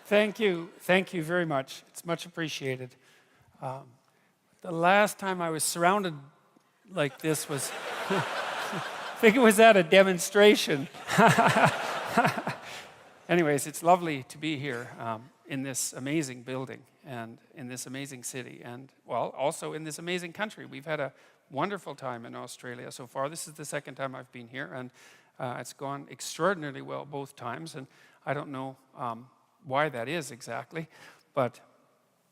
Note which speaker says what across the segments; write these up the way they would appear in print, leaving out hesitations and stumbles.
Speaker 1: Thank you. Thank you very much. It's much appreciated. The last time I was surrounded like this was, I think it was at a demonstration. Anyways, it's lovely to be here in this amazing building and in this amazing city and, well, also in this amazing country. We've had a wonderful time in Australia so far. This is the second time I've been here, and it's gone extraordinarily well both times, and I don't know why that is exactly, but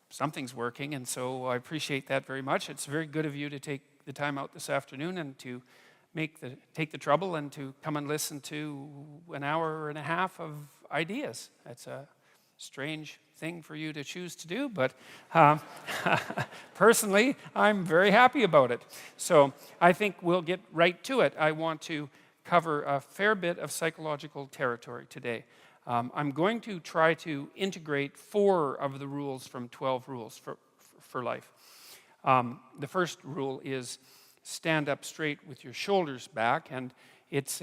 Speaker 1: something's working, and so I appreciate that very much. It's very good of you to take the time out this afternoon and to take the trouble and to come and listen to an hour and a half of ideas. That's a strange thing for you to choose to do, but personally, I'm very happy about it. So I think we'll get right to it. I want to cover a fair bit of psychological territory today. I'm going to try to integrate 4 of the rules from 12 rules for life. The first rule is stand up straight with your shoulders back, and it's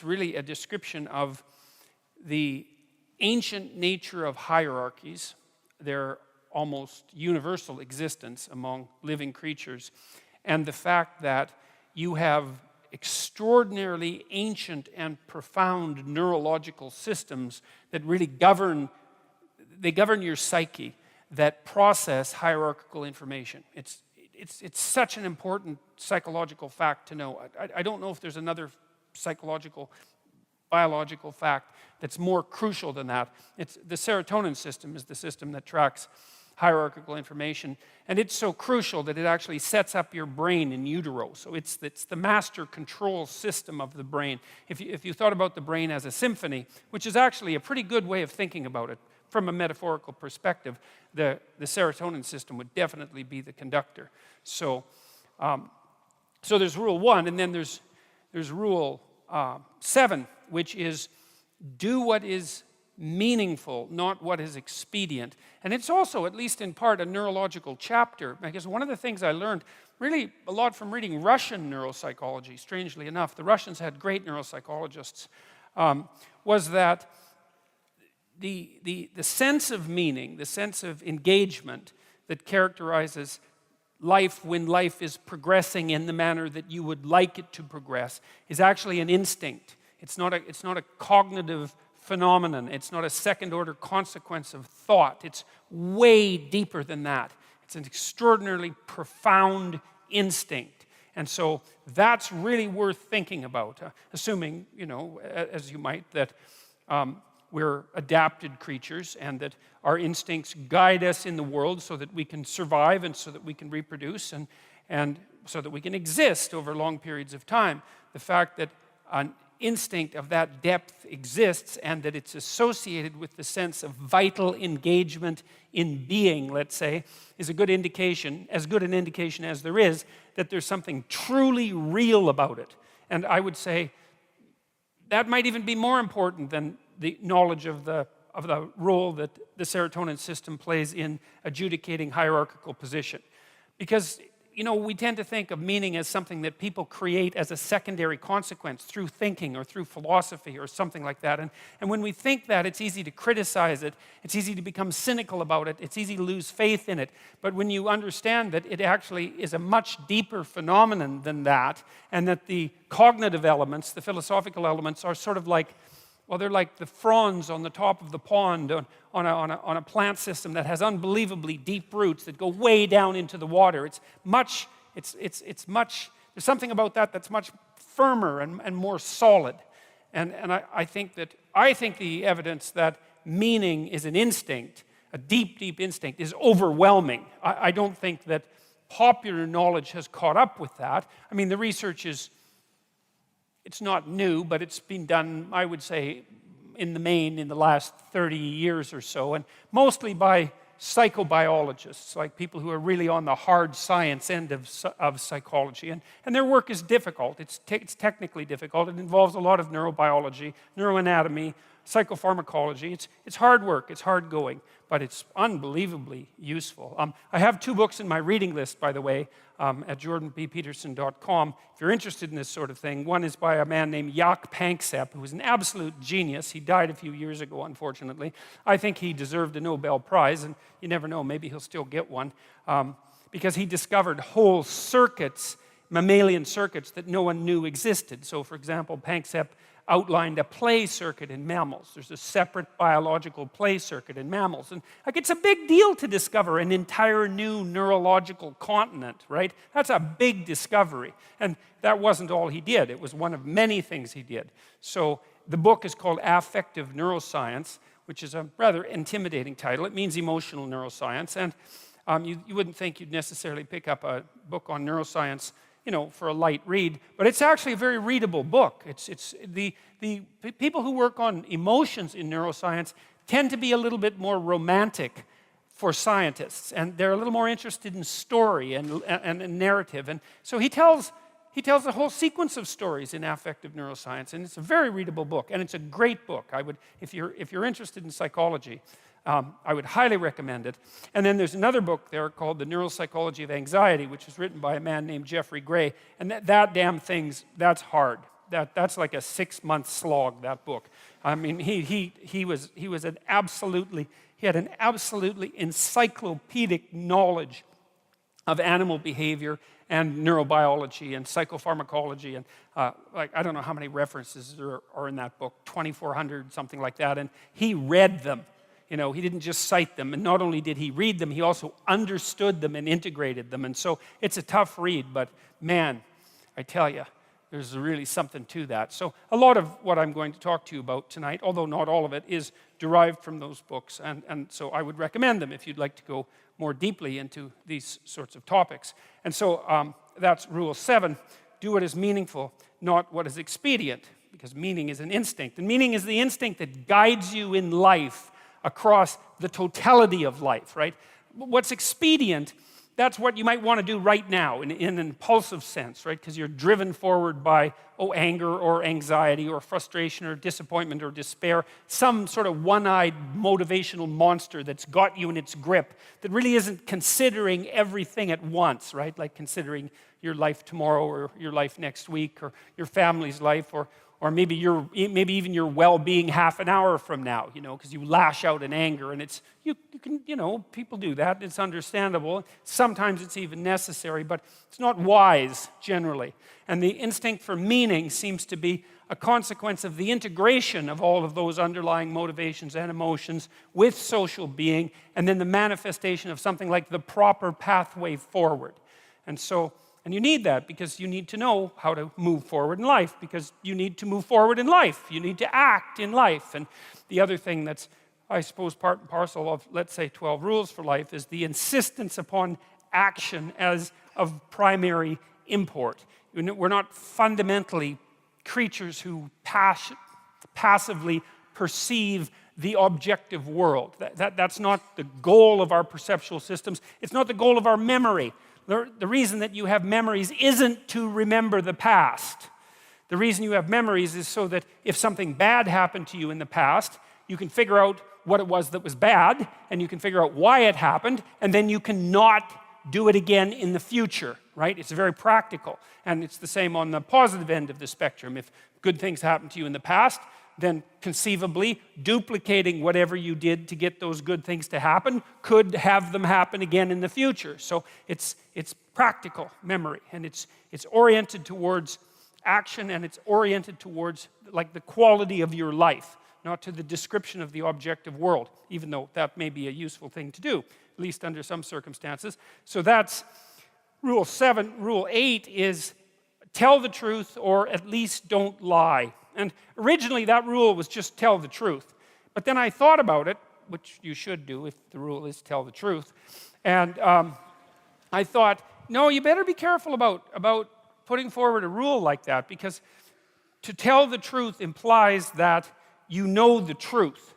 Speaker 1: really a description of the ancient nature of hierarchies, their almost universal existence among living creatures, and the fact that you have extraordinarily ancient and profound neurological systems that really govern your psyche, that process hierarchical information. It's such an important psychological fact to know. I don't know if there's another biological fact that's more crucial than that. It's the serotonin system is the system that tracks hierarchical information, and it's so crucial that it actually sets up your brain in utero. So it's the master control system of the brain. If you thought about the brain as a symphony, which is actually a pretty good way of thinking about it from a metaphorical perspective, the serotonin system would definitely be the conductor. So there's rule 1, and then there's rule 7, which is do what is meaningful, not what is expedient. And it's also, at least in part, a neurological chapter, because one of the things I learned really a lot from reading Russian neuropsychology, strangely enough, the Russians had great neuropsychologists, was that the sense of meaning, the sense of engagement that characterizes life when life is progressing in the manner that you would like it to progress is actually an instinct. It's not a cognitive phenomenon. It's not a second-order consequence of thought. It's way deeper than that. It's an extraordinarily profound instinct. And so that's really worth thinking about, assuming, as you might, that we're adapted creatures and that our instincts guide us in the world so that we can survive and so that we can reproduce and so that we can exist over long periods of time. The fact that an instinct of that depth exists and that it's associated with the sense of vital engagement in being, let's say, is a good indication, as good an indication as there is, that there's something truly real about it. And I would say that might even be more important than the knowledge of the role that the serotonin system plays in adjudicating hierarchical position. Because we tend to think of meaning as something that people create as a secondary consequence through thinking or through philosophy or something like that. And when we think that, it's easy to criticize it. It's easy to become cynical about it. It's easy to lose faith in it. But when you understand that it actually is a much deeper phenomenon than that, and that the cognitive elements, the philosophical elements, are sort of like, well, they're like the fronds on the top of the pond on a plant system that has unbelievably deep roots that go way down into the water. There's something about that that's much firmer and more solid. And I think the evidence that meaning is an instinct, a deep, deep instinct, is overwhelming. I don't think that popular knowledge has caught up with that. I mean, the research it's not new, but it's been done, I would say, in the main in the last 30 years or so, and mostly by psychobiologists, like people who are really on the hard science end of psychology. And their work is difficult. It's technically difficult. It involves a lot of neurobiology, neuroanatomy, psychopharmacology. It's hard work, it's hard going, but it's unbelievably useful. I have 2 books in my reading list, by the way, at jordanbpeterson.com. If you're interested in this sort of thing, one is by a man named Jaak Panksepp, who was an absolute genius. He died a few years ago, unfortunately. I think he deserved a Nobel Prize, and you never know, maybe he'll still get one, because he discovered whole circuits, mammalian circuits, that no one knew existed. So, for example, Panksepp outlined a play circuit in mammals. There's a separate biological play circuit in mammals. And like, it's a big deal to discover an entire new neurological continent, right? That's a big discovery. And that wasn't all he did. It was one of many things he did. So the book is called Affective Neuroscience, which is a rather intimidating title. It means emotional neuroscience. And you wouldn't think you'd necessarily pick up a book on neuroscience, you know, for a light read, but it's actually a very readable book. It's the people who work on emotions in neuroscience tend to be a little bit more romantic for scientists, and they're a little more interested in story and narrative. And so he tells a whole sequence of stories in affective neuroscience, and it's a very readable book, and it's a great book. I would, if you're interested in psychology, I would highly recommend it. And then there's another book there called The Neuropsychology of Anxiety, which was written by a man named Jeffrey Gray. And that damn thing's, that's hard. That's like a 6-month slog, that book. I mean, he had an absolutely encyclopedic knowledge of animal behavior and neurobiology and psychopharmacology. And like, I don't know how many references there are in that book, 2,400, something like that. And he read them. You know, he didn't just cite them, and not only did he read them, he also understood them and integrated them. And so it's a tough read, but man, I tell you, there's really something to that. So a lot of what I'm going to talk to you about tonight, although not all of it, is derived from those books. And so I would recommend them if you'd like to go more deeply into these sorts of topics. And so that's Rule 7, do what is meaningful, not what is expedient, because meaning is an instinct. And meaning is the instinct that guides you in life across the totality of life, right? What's expedient, that's what you might want to do right now in an impulsive sense, right? Because you're driven forward by, anger or anxiety or frustration or disappointment or despair, some sort of one-eyed motivational monster that's got you in its grip that really isn't considering everything at once, right? Like considering your life tomorrow or your life next week or your family's life or maybe even your well-being half an hour from now, you know, because you lash out in anger, and it's you can, you know, people do that. It's understandable. Sometimes it's even necessary, but it's not wise generally. And the instinct for meaning seems to be a consequence of the integration of all of those underlying motivations and emotions with social being, and then the manifestation of something like the proper pathway forward. And you need that because you need to know how to move forward in life, because you need to move forward in life. You need to act in life. And the other thing that's, I suppose, part and parcel of, let's say, 12 rules for life is the insistence upon action as of primary import. We're not fundamentally creatures who passively perceive the objective world. That's not the goal of our perceptual systems. It's not the goal of our memory. The reason that you have memories isn't to remember the past. The reason you have memories is so that if something bad happened to you in the past, you can figure out what it was that was bad, and you can figure out why it happened, and then you can not do it again in the future, right? It's very practical. And it's the same on the positive end of the spectrum. If good things happened to you in the past, then conceivably duplicating whatever you did to get those good things to happen could have them happen again in the future. So it's practical memory, and it's oriented towards action, and it's oriented towards like the quality of your life, not to the description of the objective world, even though that may be a useful thing to do, at least under some circumstances. So that's Rule 7. Rule 8 is tell the truth, or at least don't lie. And originally that rule was just tell the truth. But then I thought about it, which you should do if the rule is tell the truth. And I thought, no, you better be careful about putting forward a rule like that, because to tell the truth implies that you know the truth.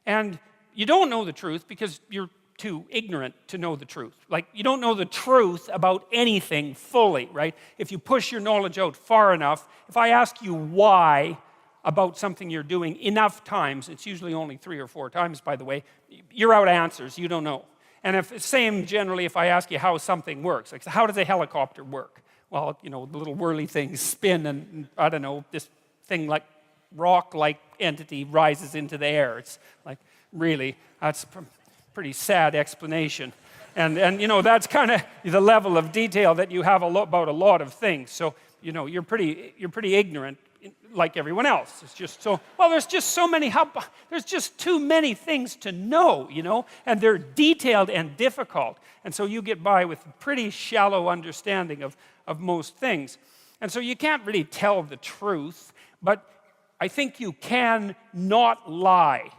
Speaker 1: And you don't know the truth because you're too ignorant to know the truth. Like, you don't know the truth about anything fully, right? If you push your knowledge out far enough, if I ask you why about something you're doing enough times, it's usually only 3 or 4 times, by the way, you're out answers, you don't know. And same generally if I ask you how something works. Like, how does a helicopter work? Well, the little whirly things spin and, I don't know, this thing like rock-like entity rises into the air. It's like, really, that's a pretty sad explanation. And that's kind of the level of detail that you have about a lot of things. So, you're pretty ignorant like everyone else. It's just so, well, there's just so many, there's just too many things to know, and they're detailed and difficult. And so you get by with pretty shallow understanding of most things. And so you can't really tell the truth, but I think you can not lie.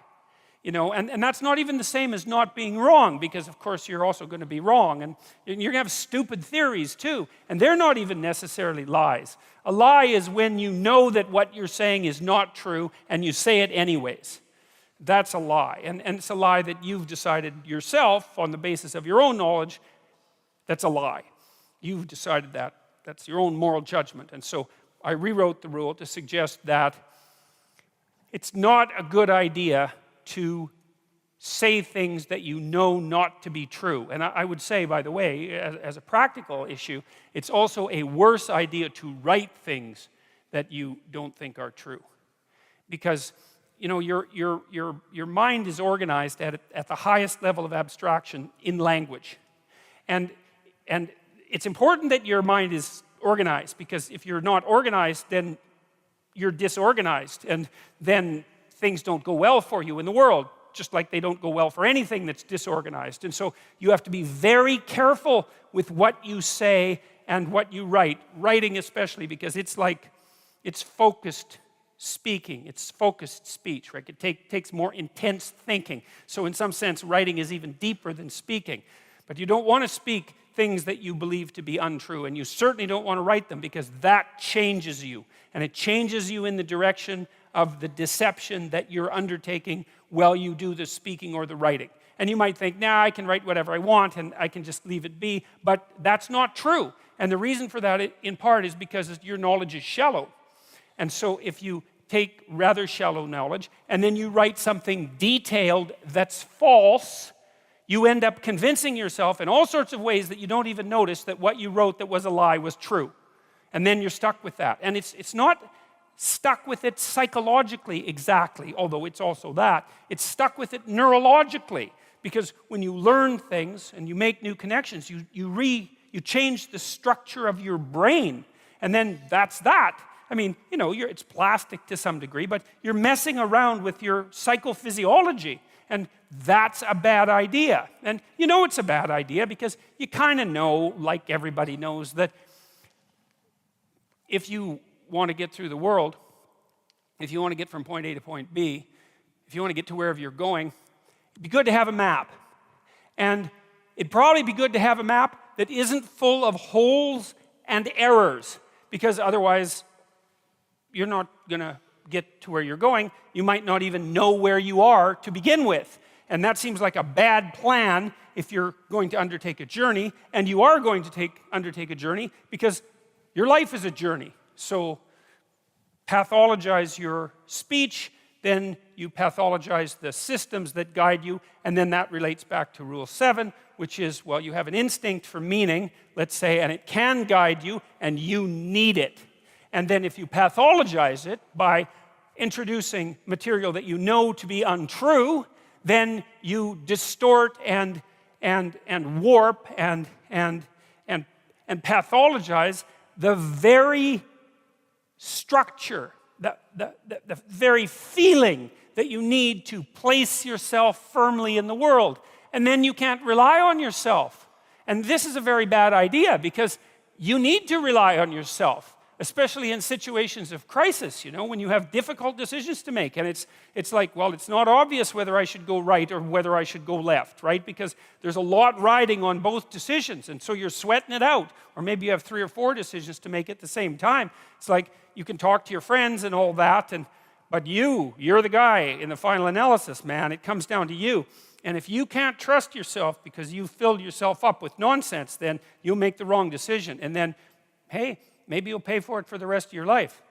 Speaker 1: And that's not even the same as not being wrong, because of course you're also going to be wrong, and you're going to have stupid theories too, and they're not even necessarily lies. A lie is when you know that what you're saying is not true, and you say it anyways. That's a lie, and it's a lie that you've decided yourself on the basis of your own knowledge. That's a lie. You've decided that. That's your own moral judgment. And so I rewrote the rule to suggest that it's not a good idea to say things that you know not to be true. And I would say, by the way, as a practical issue, it's also a worse idea to write things that you don't think are true. Because, your mind is organized at the highest level of abstraction in language. And it's important that your mind is organized, because if you're not organized, then you're disorganized, and then things don't go well for you in the world, just like they don't go well for anything that's disorganized. And so you have to be very careful with what you say and what you write, writing especially, because it's focused speaking, it's focused speech, right? It takes more intense thinking. So in some sense, writing is even deeper than speaking. But you don't want to speak things that you believe to be untrue, and you certainly don't want to write them, because that changes you, and it changes you in the direction of the deception that you're undertaking while you do the speaking or the writing. And you might think, I can write whatever I want and I can just leave it be, but that's not true. And the reason for that, in part, is because your knowledge is shallow. And so if you take rather shallow knowledge and then you write something detailed that's false, you end up convincing yourself in all sorts of ways that you don't even notice that what you wrote that was a lie was true. And then you're stuck with that. And it's not stuck with it psychologically exactly, although it's also that. It's stuck with it neurologically, because when you learn things and you make new connections, you change the structure of your brain, and then that's that. I mean, it's plastic to some degree, but you're messing around with your psychophysiology, and that's a bad idea. And it's a bad idea because you kind of know, like everybody knows, that if you want to get through the world, if you want to get from point A to point B, if you want to get to wherever you're going, it'd be good to have a map. And it'd probably be good to have a map that isn't full of holes and errors, because otherwise you're not going to get to where you're going. You might not even know where you are to begin with. And that seems like a bad plan if you're going to undertake a journey, and you are going to undertake a journey because your life is a journey. So pathologize your speech, then you pathologize the systems that guide you, and then that relates back to Rule 7, which is, well, you have an instinct for meaning, let's say, and it can guide you, and you need it. And then if you pathologize it by introducing material that you know to be untrue, then you distort and warp and pathologize the very structure, the very feeling that you need to place yourself firmly in the world. And then you can't rely on yourself. And this is a very bad idea, because you need to rely on yourself, especially in situations of crisis, when you have difficult decisions to make. And it's like, well, it's not obvious whether I should go right or whether I should go left, right? Because there's a lot riding on both decisions, and so you're sweating it out. Or maybe you have 3 or 4 decisions to make at the same time. It's like you can talk to your friends and all that, but you're the guy in the final analysis, man. It comes down to you. And if you can't trust yourself because you filled yourself up with nonsense, then you'll make the wrong decision. And then, hey, maybe you'll pay for it for the rest of your life.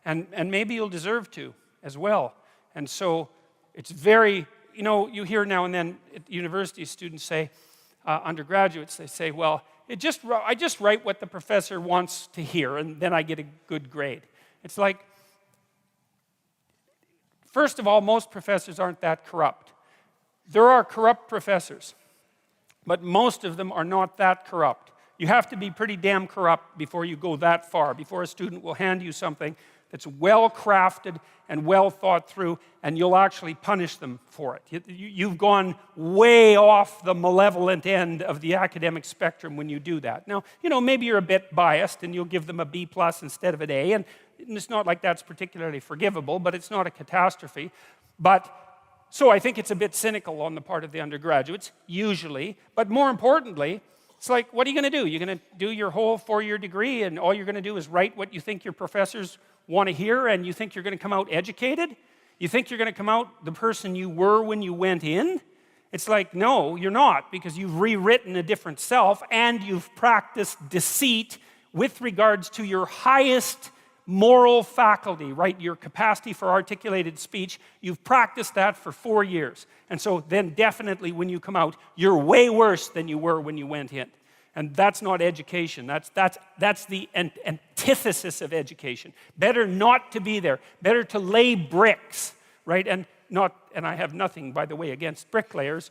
Speaker 1: And maybe you'll deserve to. as well. And so it's very, you hear now and then at university students say, undergraduates, they say, well, I just write what the professor wants to hear, and then I get a good grade. It's like, first of all, most professors aren't that corrupt. There are corrupt professors, but most of them are not that corrupt. You have to be pretty damn corrupt before you go that far, before a student will hand you something that's well crafted and well thought through, and you'll actually punish them for it. You've gone way off the malevolent end of the academic spectrum when you do that. Now, maybe you're a bit biased and you'll give them a B+ instead of an A, and it's not like that's particularly forgivable, but it's not a catastrophe. So I think it's a bit cynical on the part of the undergraduates, usually, but more importantly, it's like, what are you going to do? You're going to do your whole 4-year degree, and all you're going to do is write what you think your professors want to hear, and you think you're going to come out educated? You think you're going to come out the person you were when you went in? It's like, no, you're not, because you've rewritten a different self, and you've practiced deceit with regards to your highest moral faculty, right? Your capacity for articulated speech. You've practiced that for 4 years. And so then definitely when you come out, you're way worse than you were when you went in. And that's not education. That's the antithesis of education. Better not to be there. Better to lay bricks, right? And I have nothing, by the way, against bricklayers.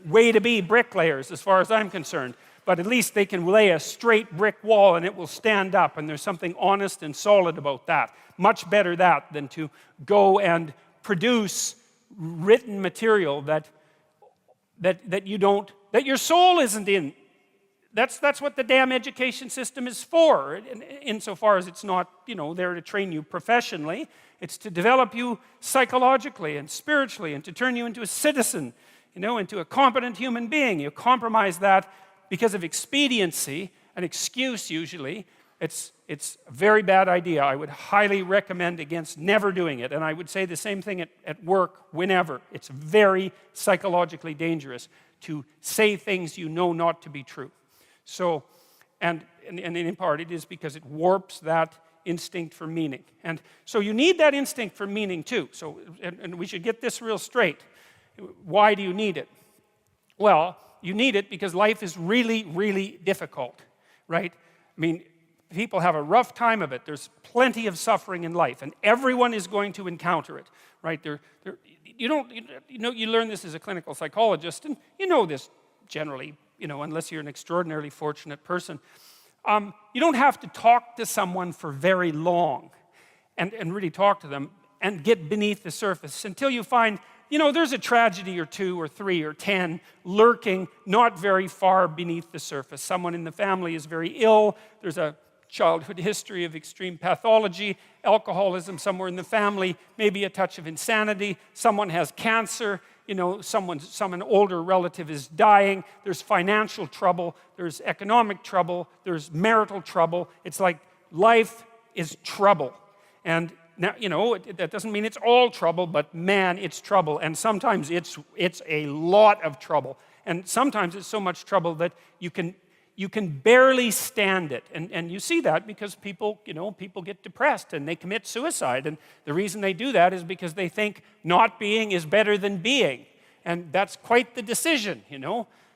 Speaker 1: Way to be bricklayers, as far as I'm concerned. But at least they can lay a straight brick wall and it will stand up, and there's something honest and solid about that. Much better that than to go and produce written material that your soul isn't in. That's what the damn education system is for, insofar as it's not, there to train you professionally. It's to develop you psychologically and spiritually, and to turn you into a citizen, into a competent human being. You compromise that because of expediency, an excuse usually. It's a very bad idea. I would highly recommend against never doing it. And I would say the same thing at work whenever. It's very psychologically dangerous to say things you know not to be true. So, and in part it is because it warps that instinct for meaning. And so you need that instinct for meaning too. So, and we should get this real straight. Why do you need it? Well, you need it because life is really, really difficult, right? I mean, people have a rough time of it. There's plenty of suffering in life, and everyone is going to encounter it, right? You learn this as a clinical psychologist, and you know this generally, unless you're an extraordinarily fortunate person. You don't have to talk to someone for very long and really talk to them and get beneath the surface until you find, there's a tragedy or 2 or 3 or 10 lurking not very far beneath the surface. Someone in the family is very ill. There's a childhood history of extreme pathology, alcoholism somewhere in the family, maybe a touch of insanity. Someone has cancer. Some older relative is dying. There's financial trouble. There's economic trouble. There's marital trouble. It's like life is trouble. And now, that doesn't mean it's all trouble, but man, it's trouble. And sometimes it's a lot of trouble. And sometimes it's so much trouble that you can barely stand it. And you see that because people get depressed and they commit suicide. And the reason they do that is because they think not being is better than being. And that's quite the decision,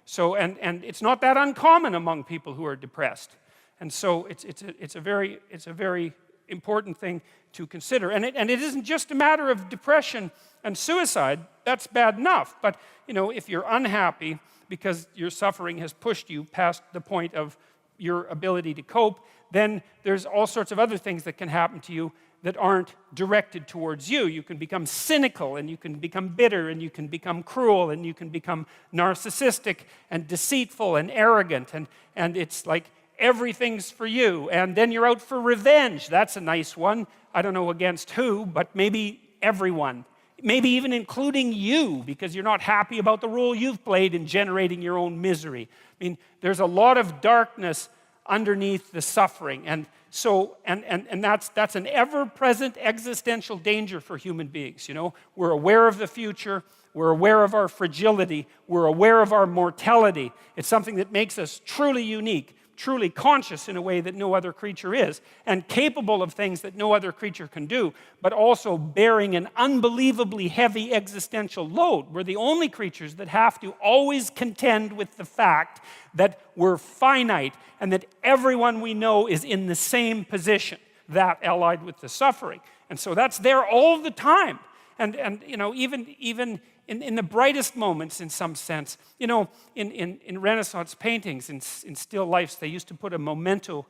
Speaker 1: So, and it's not that uncommon among people who are depressed. And so it's a very important thing to consider. And it isn't just a matter of depression and suicide. That's bad enough. But, if you're unhappy because your suffering has pushed you past the point of your ability to cope, then there's all sorts of other things that can happen to you that aren't directed towards you. You can become cynical, and you can become bitter, and you can become cruel, and you can become narcissistic and deceitful and arrogant, and it's like everything's for you, and then you're out for revenge. That's a nice one. I don't know against who, but maybe everyone. Maybe even including you, because you're not happy about the role you've played in generating your own misery. I mean, there's a lot of darkness underneath the suffering, and so that's an ever-present existential danger for human beings. We're aware of the future. We're aware of our fragility. We're aware of our mortality. It's something that makes us truly unique. truly conscious in a way that no other creature is, and capable of things that no other creature can do, but also bearing an unbelievably heavy existential load. We're the only creatures that have to always contend with the fact that we're finite and that everyone we know is in the same position, that allied with the suffering. And so that's there all the time. And you know, even in the brightest moments, in some sense, you know, in Renaissance paintings, in still lifes, they used to put a memento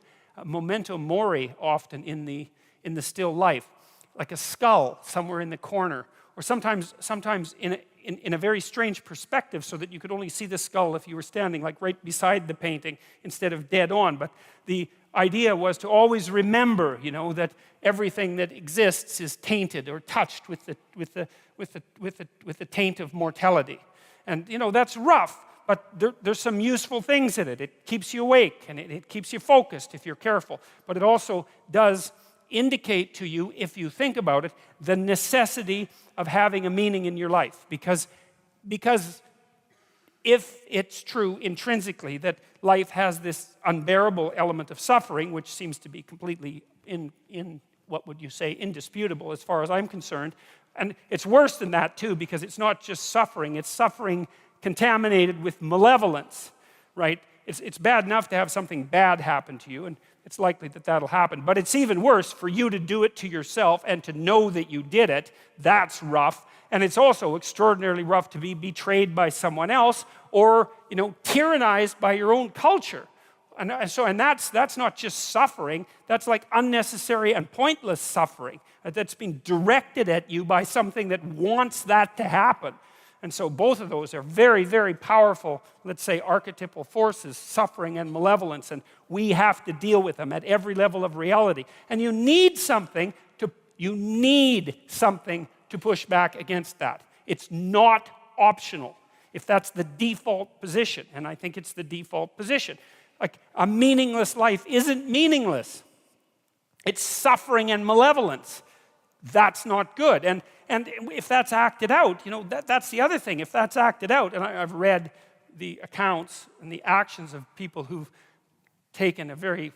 Speaker 1: mori often in the still life, like a skull somewhere in the corner, or sometimes in a very strange perspective, so that you could only see the skull if you were standing like right beside the painting instead of dead on. But the idea was to always remember, you know, that everything that exists is tainted or touched with the taint of mortality. And you know, that's rough, but there's some useful things in it. It keeps you awake, and it keeps you focused if you're careful. But it also does indicate to you, if you think about it, the necessity of having a meaning in your life. Because if it's true intrinsically that life has this unbearable element of suffering, which seems to be completely in what would you say, indisputable as far as I'm concerned. And it's worse than that too, because it's not just suffering, it's suffering contaminated with malevolence, right? It's bad enough to have something bad happen to you, and it's likely that that'll happen. But it's even worse for you to do it to yourself and to know that you did it. That's rough. And it's also extraordinarily rough to be betrayed by someone else, or, you know, tyrannized by your own culture. And that's not just suffering, that's like unnecessary and pointless suffering that's being directed at you by something that wants that to happen. And so both of those are very, very powerful, let's say, archetypal forces, suffering and malevolence, and we have to deal with them at every level of reality. And you need something to push back against that. It's not optional, if that's the default position, and I think it's the default position. Like, a meaningless life isn't meaningless. It's suffering and malevolence. That's not good. And if that's acted out, you know, that's the other thing. If that's acted out, and I've read the accounts and the actions of people who've taken a very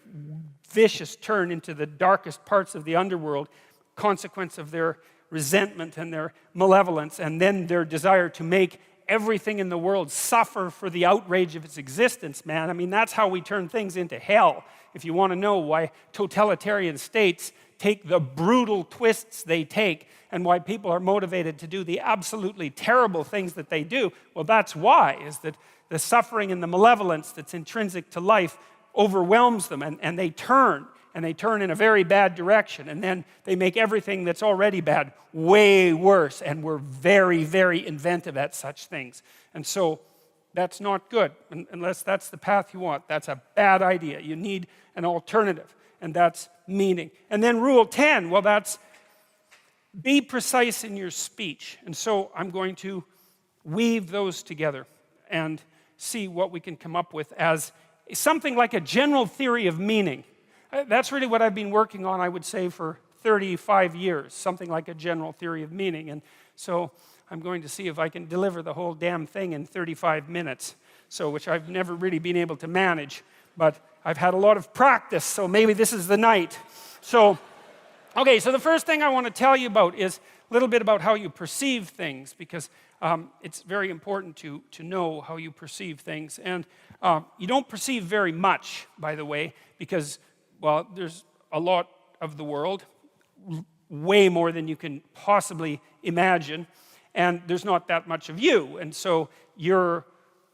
Speaker 1: vicious turn into the darkest parts of the underworld, consequence of their resentment and their malevolence, and then their desire to make everything in the world suffer for the outrage of its existence, man. I mean, that's how we turn things into hell. If you want to know why totalitarian states take the brutal twists they take, and why people are motivated to do the absolutely terrible things that they do, well, that's why, is that the suffering and the malevolence that's intrinsic to life overwhelms them, and they turn in a very bad direction, and then they make everything that's already bad way worse, and we're very, very inventive at such things. And so that's not good, unless that's the path you want. That's a bad idea. You need an alternative, and that's meaning. And then rule 10, well, that's be precise in your speech. And so I'm going to weave those together and see what we can come up with as something like a general theory of meaning. That's really what I've been working on, I would say, for 35 years, something like a general theory of meaning. And so I'm going to see if I can deliver the whole damn thing in 35 minutes, so which I've never really been able to manage, but I've had a lot of practice, so maybe this is the night. So, okay, so the first thing I want to tell you about is a little bit about how you perceive things, because it's very important to know how you perceive things. And you don't perceive very much, by the way, because, well, there's a lot of the world, way more than you can possibly imagine, and there's not that much of you. And so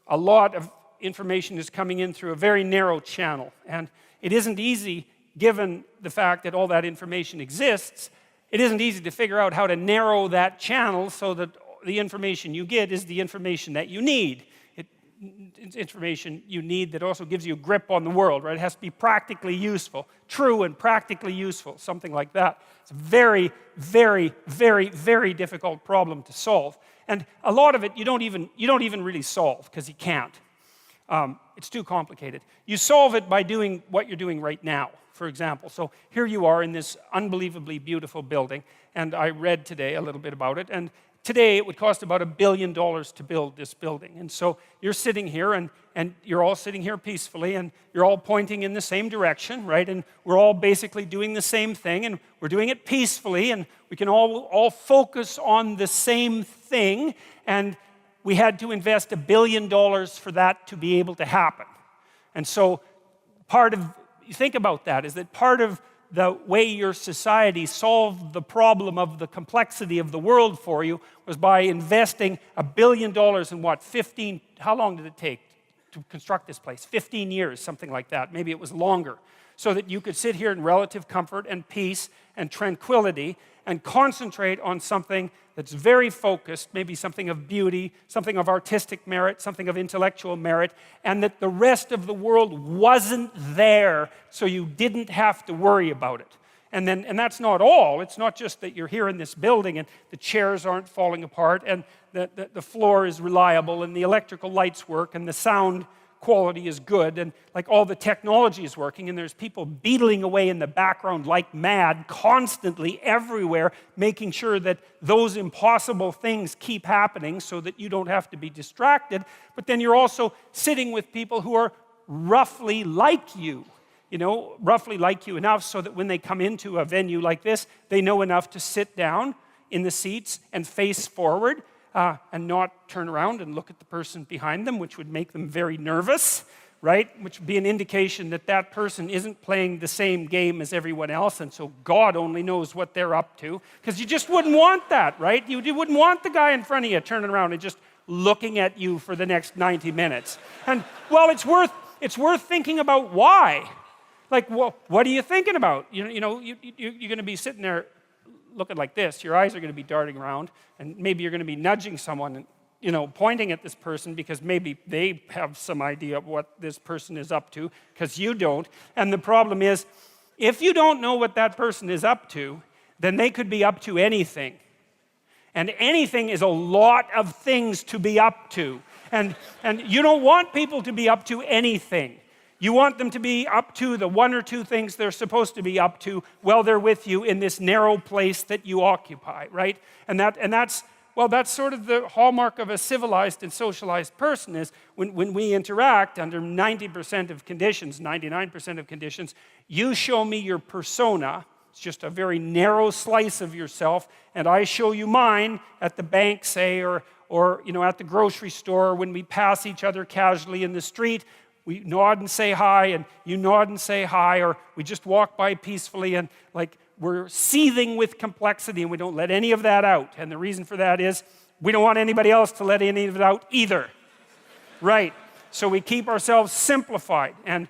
Speaker 1: a lot of information is coming in through a very narrow channel. And it isn't easy, given the fact that all that information exists, it isn't easy to figure out how to narrow that channel so that the information you get is the information that you need. It's information you need that also gives you a grip on the world, right? It has to be practically useful, true and practically useful, something like that. It's a very, very, very, very difficult problem to solve. And a lot of it you don't even really solve, because you can't. It's too complicated. You solve it by doing what you're doing right now, for example. So here you are in this unbelievably beautiful building, and I read today a little bit about it, and today it would cost about $1 billion to build this building. And so you're sitting here, and you're all sitting here peacefully, and you're all pointing in the same direction, right? And we're all basically doing the same thing, and we're doing it peacefully, and we can all focus on the same thing, and we had to invest $1 billion for that to be able to happen. And so you think about that, is that part of the way your society solved the problem of the complexity of the world for you was by investing $1 billion in what, how long did it take to construct this place? 15 years, something like that. Maybe it was longer. So that you could sit here in relative comfort and peace and tranquility and concentrate on something that's very focused, maybe something of beauty, something of artistic merit, something of intellectual merit, and that the rest of the world wasn't there, so you didn't have to worry about it. And that's not all. It's not just that you're here in this building and the chairs aren't falling apart and the floor is reliable and the electrical lights work and the sound quality is good and like all the technology is working and there's people beetling away in the background like mad constantly everywhere, making sure that those impossible things keep happening so that you don't have to be distracted. But then you're also sitting with people who are roughly like you, roughly like you enough so that when they come into a venue like this, they know enough to sit down in the seats and face forward and not turn around and look at the person behind them, which would make them very nervous, right? Which would be an indication that that person isn't playing the same game as everyone else, and so God only knows what they're up to, because you just wouldn't want that, right? You wouldn't want the guy in front of you turning around and just looking at you for the next 90 minutes. And, well, it's worth thinking about why. Like, well, what are you thinking about? You're going to be sitting there looking like this, your eyes are going to be darting around, and maybe you're going to be nudging someone and, pointing at this person because maybe they have some idea of what this person is up to, because you don't. And the problem is, if you don't know what that person is up to, then they could be up to anything. And anything is a lot of things to be up to. And you don't want people to be up to anything. You want them to be up to the one or two things they're supposed to be up to while they're with you in this narrow place that you occupy, right? And that's sort of the hallmark of a civilized and socialized person, is when we interact under 90% of conditions, 99% of conditions, you show me your persona. It's just a very narrow slice of yourself, and I show you mine at the bank, say, or at the grocery store, when we pass each other casually in the street. We nod and say hi, and you nod and say hi, or we just walk by peacefully, and like we're seething with complexity, and we don't let any of that out. And the reason for that is we don't want anybody else to let any of it out either. Right? So we keep ourselves simplified, and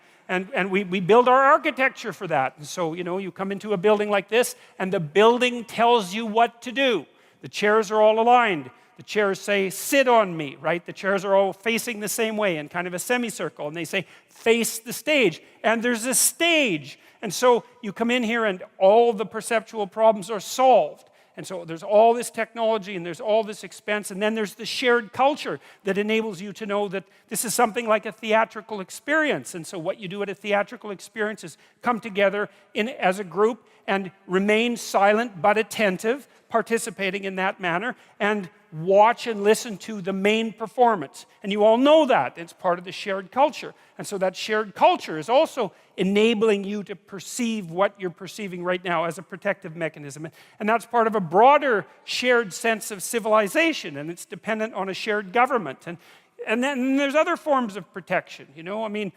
Speaker 1: we build our architecture for that. And so, you come into a building like this, and the building tells you what to do. The chairs are all aligned. The chairs say, sit on me, right? The chairs are all facing the same way in kind of a semicircle, and they say, face the stage. And there's a stage. And so you come in here and all the perceptual problems are solved. And so there's all this technology and there's all this expense, and then there's the shared culture that enables you to know that this is something like a theatrical experience. And so what you do at a theatrical experience is come together as a group and remain silent but attentive, participating in that manner, and watch and listen to the main performance. And you all know that. It's part of the shared culture. And so that shared culture is also enabling you to perceive what you're perceiving right now as a protective mechanism. And that's part of a broader shared sense of civilization, and it's dependent on a shared government. And then there's other forms of protection, the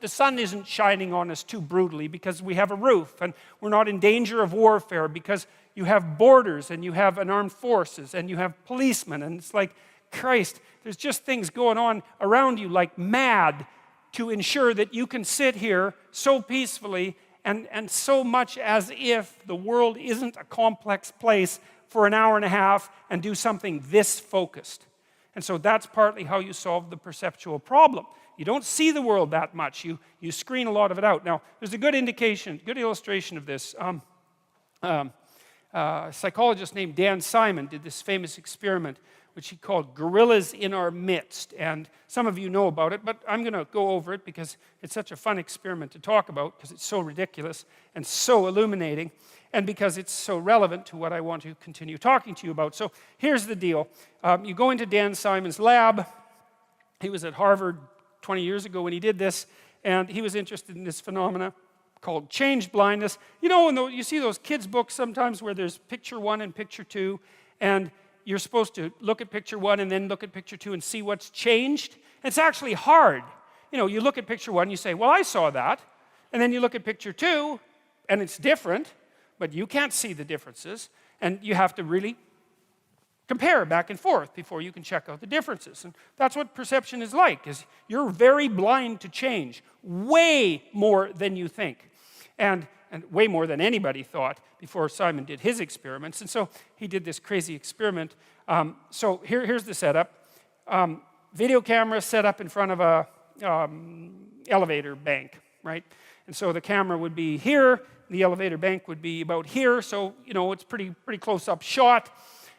Speaker 1: sun isn't shining on us too brutally because we have a roof, and we're not in danger of warfare because you have borders, and you have an armed forces, and you have policemen, and it's like, Christ, there's just things going on around you like mad to ensure that you can sit here so peacefully and so much as if the world isn't a complex place for an hour and a half and do something this focused. And so that's partly how you solve the perceptual problem. You don't see the world that much. You screen a lot of it out. Now, there's a good illustration of this. A psychologist named Dan Simon did this famous experiment, which he called Gorillas in Our Midst. And some of you know about it, but I'm going to go over it because it's such a fun experiment to talk about because it's so ridiculous and so illuminating. and because it's so relevant to what I want to continue talking to you about. So here's the deal. You go into Dan Simon's lab. He was at Harvard 20 years ago when he did this, and he was interested in this phenomena called change blindness. You know, you see those kids' books sometimes where there's picture 1 and picture 2, and you're supposed to look at picture 1 and then look at picture 2 and see what's changed. It's actually hard. You know, you look at picture 1, you say, well, I saw that. And then you look at picture 2, and it's different, but you can't see the differences. And you have to really compare back and forth before you can check out the differences. And that's what perception is like, is you're very blind to change, way more than you think. And way more than anybody thought before Simon did his experiments. And so he did this crazy experiment. So here's the setup. Video camera set up in front of a elevator bank, right? And so the camera would be here, the elevator bank would be about here, so you know it's pretty close-up shot.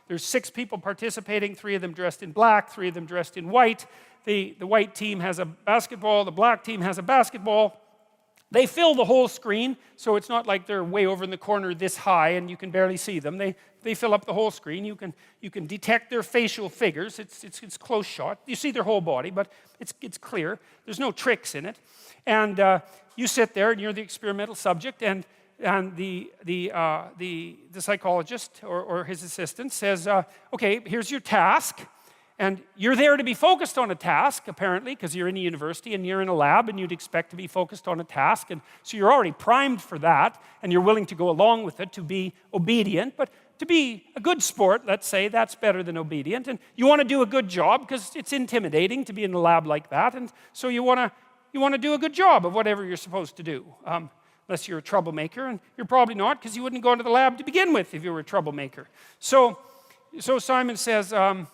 Speaker 1: There's 6 people participating, 3 of them dressed in black, 3 of them dressed in white. The white team has a basketball, the black team has a basketball. They fill the whole screen, so it's not like they're way over in the corner this high and you can barely see them. They fill up the whole screen. You can detect their facial figures. It's close shot. You see their whole body, but it's clear. There's no tricks in it. And you sit there and you're the experimental subject, and the psychologist or his assistant says, okay, here's your task. And you're there to be focused on a task, apparently, because you're in a university and you're in a lab and you'd expect to be focused on a task. And so you're already primed for that, and you're willing to go along with it to be obedient. But to be a good sport, let's say, that's better than obedient. And you want to do a good job because it's intimidating to be in a lab like that. And so you want to do a good job of whatever you're supposed to do. Unless you're a troublemaker, and you're probably not, because you wouldn't go into the lab to begin with if you were a troublemaker. So Simon says, count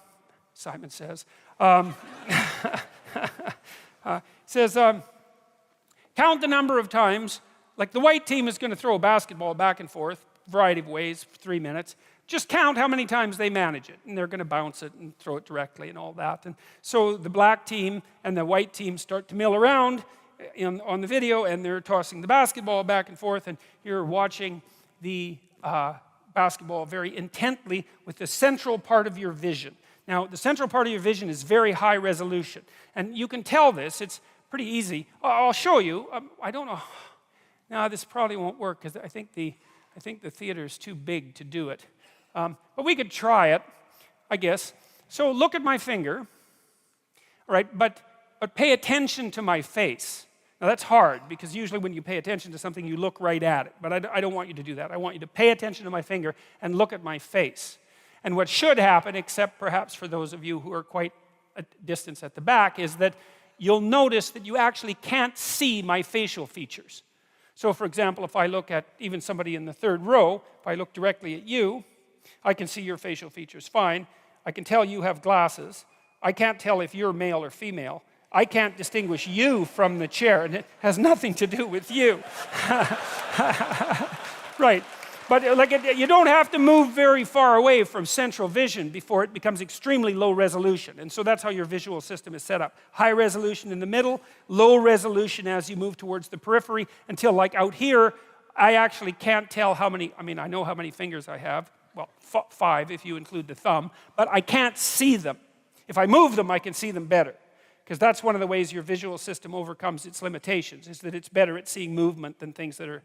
Speaker 1: the number of times, like the white team is going to throw a basketball back and forth, variety of ways, for 3 minutes. Just count how many times they manage it, and they're going to bounce it and throw it directly and all that. And so the black team and the white team start to mill around on the video, and they're tossing the basketball back and forth, and you're watching the basketball very intently with the central part of your vision. Now, the central part of your vision is very high resolution, and you can tell this. It's pretty easy. I'll show you. I don't know. Now, this probably won't work because I think the theater is too big to do it. But we could try it, I guess. So look at my finger, all right? But pay attention to my face. Now, that's hard, because usually when you pay attention to something, you look right at it. But I don't want you to do that. I want you to pay attention to my finger and look at my face. And what should happen, except perhaps for those of you who are quite a distance at the back, is that you'll notice that you actually can't see my facial features. So, for example, if I look at even somebody in the 3rd row, if I look directly at you, I can see your facial features fine. I can tell you have glasses. I can't tell if you're male or female. I can't distinguish you from the chair, and it has nothing to do with you. Right. But you don't have to move very far away from central vision before it becomes extremely low resolution. And so that's how your visual system is set up. High resolution in the middle, low resolution as you move towards the periphery, until like out here, I actually can't tell how many, I know how many fingers I have. Well, 5 if you include the thumb, but I can't see them. If I move them, I can see them better. Because that's one of the ways your visual system overcomes its limitations, is that it's better at seeing movement than things that are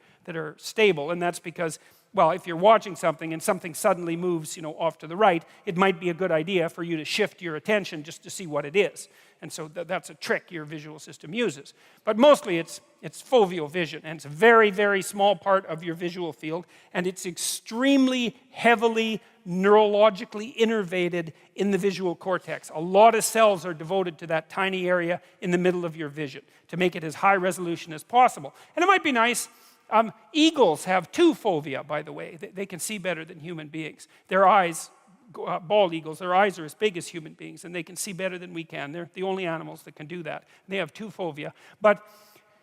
Speaker 1: stable. And that's because, well, if you're watching something and something suddenly moves, off to the right, it might be a good idea for you to shift your attention just to see what it is. And so that's a trick your visual system uses. But mostly it's foveal vision, and it's a very, very small part of your visual field, and it's extremely heavily neurologically innervated in the visual cortex. A lot of cells are devoted to that tiny area in the middle of your vision to make it as high resolution as possible. And it might be nice. Eagles have 2 fovea, by the way. They can see better than human beings. Their eyes, bald eagles, their eyes are as big as human beings, and they can see better than we can. They're the only animals that can do that. They have 2 fovea. But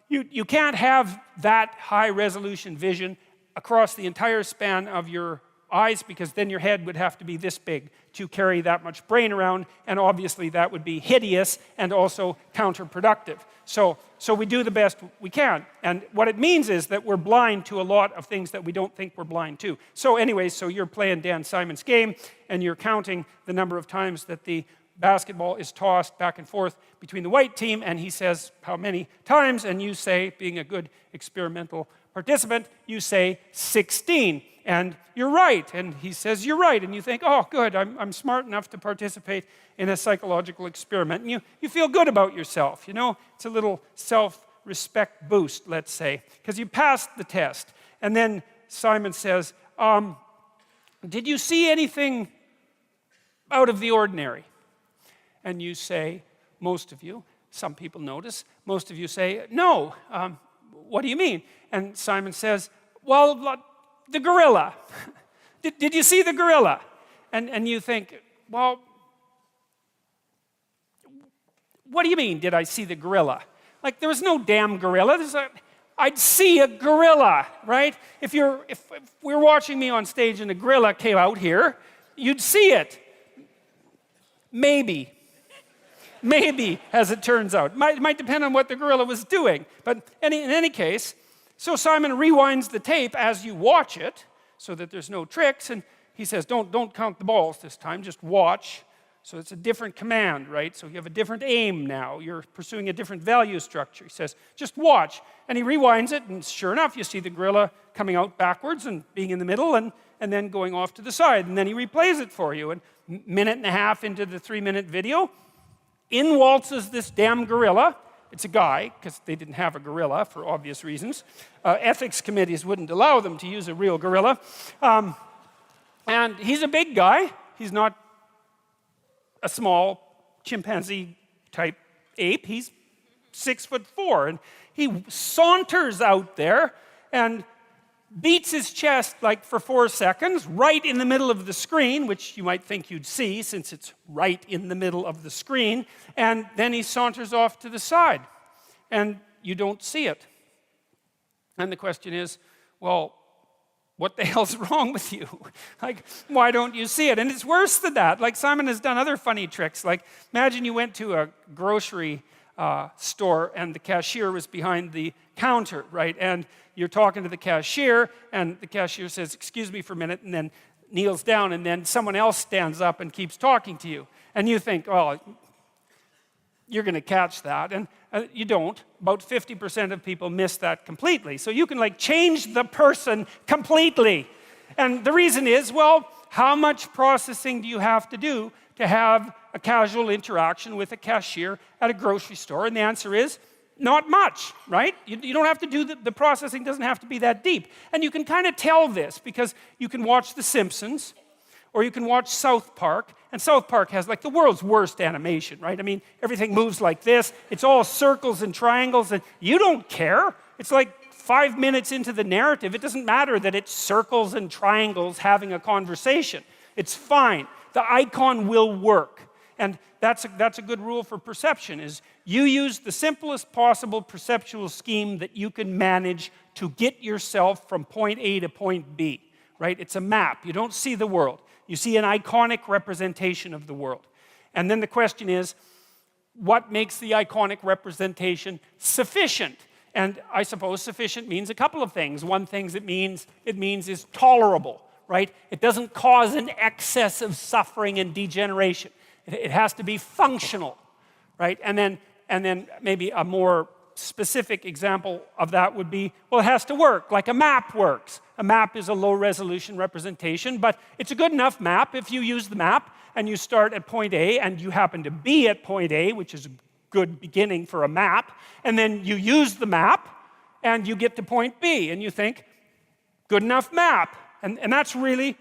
Speaker 1: you can't have that high resolution vision across the entire span of your eyes, because then your head would have to be this big to carry that much brain around, and obviously that would be hideous and also counterproductive. So we do the best we can. And what it means is that we're blind to a lot of things that we don't think we're blind to. So anyways, so you're playing Dan Simon's game, and you're counting the number of times that the basketball is tossed back and forth between the white team, and he says how many times, and you say, being a good experimental participant, you say 16. And you're right, and he says you're right, and you think, oh, good, I'm smart enough to participate in a psychological experiment, and you feel good about yourself, you know? It's a little self-respect boost, let's say, because you passed the test. And then Simon says, did you see anything out of the ordinary? And you say, most of you, some people notice, most of you say, no, what do you mean? And Simon says, well, the gorilla. Did you see the gorilla? And you think, well, what do you mean, did I see the gorilla? Like, there was no damn gorilla. I'd see a gorilla, right? If we're watching me on stage and a gorilla came out here, you'd see it. Maybe, as it turns out. It might depend on what the gorilla was doing. But in any case, so Simon rewinds the tape as you watch it, so that there's no tricks, and he says, don't count the balls this time, just watch. So it's a different command, right? So you have a different aim now. You're pursuing a different value structure. He says, just watch. And he rewinds it, and sure enough, you see the gorilla coming out backwards and being in the middle, and then going off to the side. And then he replays it for you. And minute and a half into the 3-minute video, in waltzes this damn gorilla. It's a guy, because they didn't have a gorilla for obvious reasons. Ethics committees wouldn't allow them to use a real gorilla. And he's a big guy. He's not a small chimpanzee-type ape. He's 6'4", and he saunters out there and beats his chest like for 4 seconds, right in the middle of the screen, which you might think you'd see since it's right in the middle of the screen, and then he saunters off to the side, and you don't see it. And the question is, well, what the hell's wrong with you? Like, why don't you see it? And it's worse than that. Like, Simon has done other funny tricks. Like, imagine you went to a grocery store and the cashier was behind the counter, right? And you're talking to the cashier, and the cashier says, excuse me for a minute, and then kneels down, and then someone else stands up and keeps talking to you. And you think, oh, you're going to catch that. And you don't. About 50% of people miss that completely. So you can like change the person completely. And the reason is, well, how much processing do you have to do to have a casual interaction with a cashier at a grocery store? And the answer is, not much, right? You don't have to do the processing doesn't have to be that deep. And you can kind of tell this because you can watch The Simpsons, or you can watch South Park, and South Park has like the world's worst animation, right? I mean, everything moves like this. It's all circles and triangles, and you don't care. It's like 5 minutes into the narrative. It doesn't matter that it's circles and triangles having a conversation. It's fine. The icon will work. And that's a good rule for perception, is you use the simplest possible perceptual scheme that you can manage to get yourself from point A to point B, right? It's a map. You don't see the world. You see an iconic representation of the world. And then the question is, what makes the iconic representation sufficient? And I suppose sufficient means a couple of things. One thing it means is tolerable, right? It doesn't cause an excess of suffering and degeneration. It has to be functional, right? And then maybe a more specific example of that would be, well, it has to work, like a map works. A map is a low-resolution representation, but it's a good enough map if you use the map and you start at point A and you happen to be at point A, which is a good beginning for a map, and then you use the map and you get to point B and you think, good enough map. And that's really,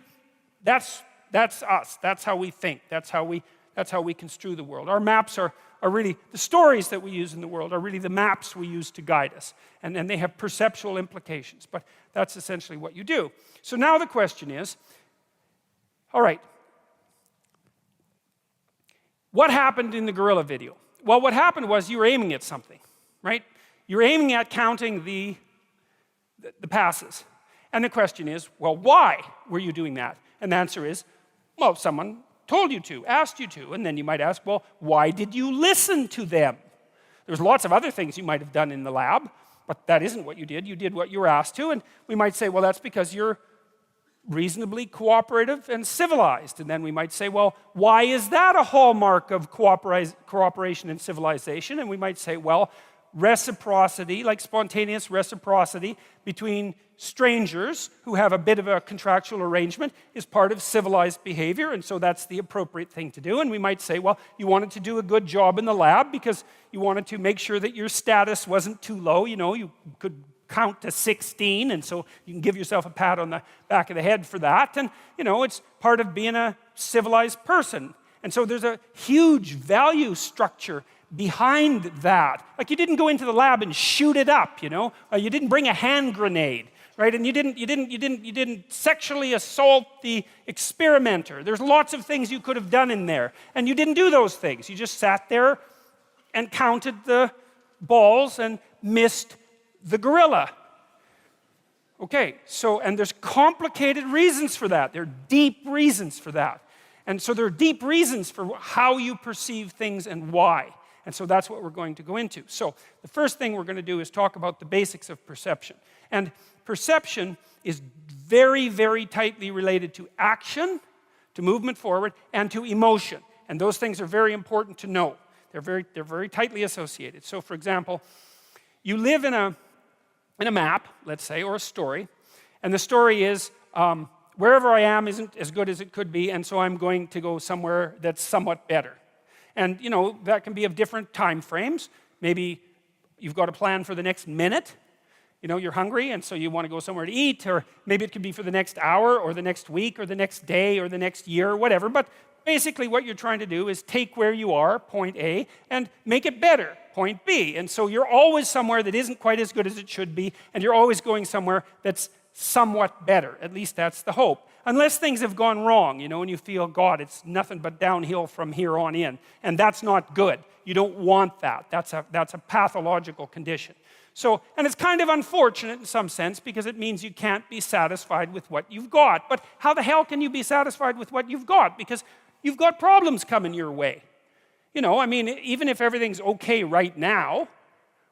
Speaker 1: that's us. That's how we think. That's how we construe the world. Our maps are really, the stories that we use in the world are really the maps we use to guide us. And they have perceptual implications. But that's essentially what you do. So now the question is, all right, what happened in the gorilla video? Well, what happened was you were aiming at something, right? You were aiming at counting the passes. And the question is, well, why were you doing that? And the answer is, well, someone told you to, asked you to. And then you might ask, well, why did you listen to them? There's lots of other things you might have done in the lab, but that isn't what you did. You did what you were asked to. And we might say, well, that's because you're reasonably cooperative and civilized. And then we might say, well, why is that a hallmark of cooperation and civilization? And we might say, well, reciprocity, like spontaneous reciprocity between strangers who have a bit of a contractual arrangement is part of civilized behavior, and so that's the appropriate thing to do. And we might say, well, you wanted to do a good job in the lab because you wanted to make sure that your status wasn't too low. You know, you could count to 16, and so you can give yourself a pat on the back of the head for that. And, you know, it's part of being a civilized person. And so there's a huge value structure behind that. Like, you didn't go into the lab and shoot it up, you know? You didn't bring a hand grenade, right? And you didn't sexually assault the experimenter. There's lots of things you could have done in there. And you didn't do those things. You just sat there and counted the balls and missed the gorilla. Okay, so, and there's complicated reasons for that. There are deep reasons for that. And so there are deep reasons for how you perceive things and why. And so that's what we're going to go into. So the first thing we're going to do is talk about the basics of perception. And perception is very, very tightly related to action, to movement forward, and to emotion. And those things are very important to know. They're very tightly associated. So for example, you live in a map, let's say, or a story, and the story is wherever I am isn't as good as it could be, and so I'm going to go somewhere that's somewhat better. And, you know, that can be of different time frames. Maybe you've got a plan for the next minute. You know, you're hungry, and so you want to go somewhere to eat. Or maybe it could be for the next hour, or the next week, or the next day, or the next year, or whatever. But basically what you're trying to do is take where you are, point A, and make it better, point B. And so you're always somewhere that isn't quite as good as it should be, and you're always going somewhere that's somewhat better. At least that's the hope. Unless things have gone wrong, you know, and you feel, God, it's nothing but downhill from here on in. And that's not good. You don't want that. That's a pathological condition. So, and it's kind of unfortunate in some sense because it means you can't be satisfied with what you've got. But how the hell can you be satisfied with what you've got? Because you've got problems coming your way. You know, I mean, even if everything's okay right now,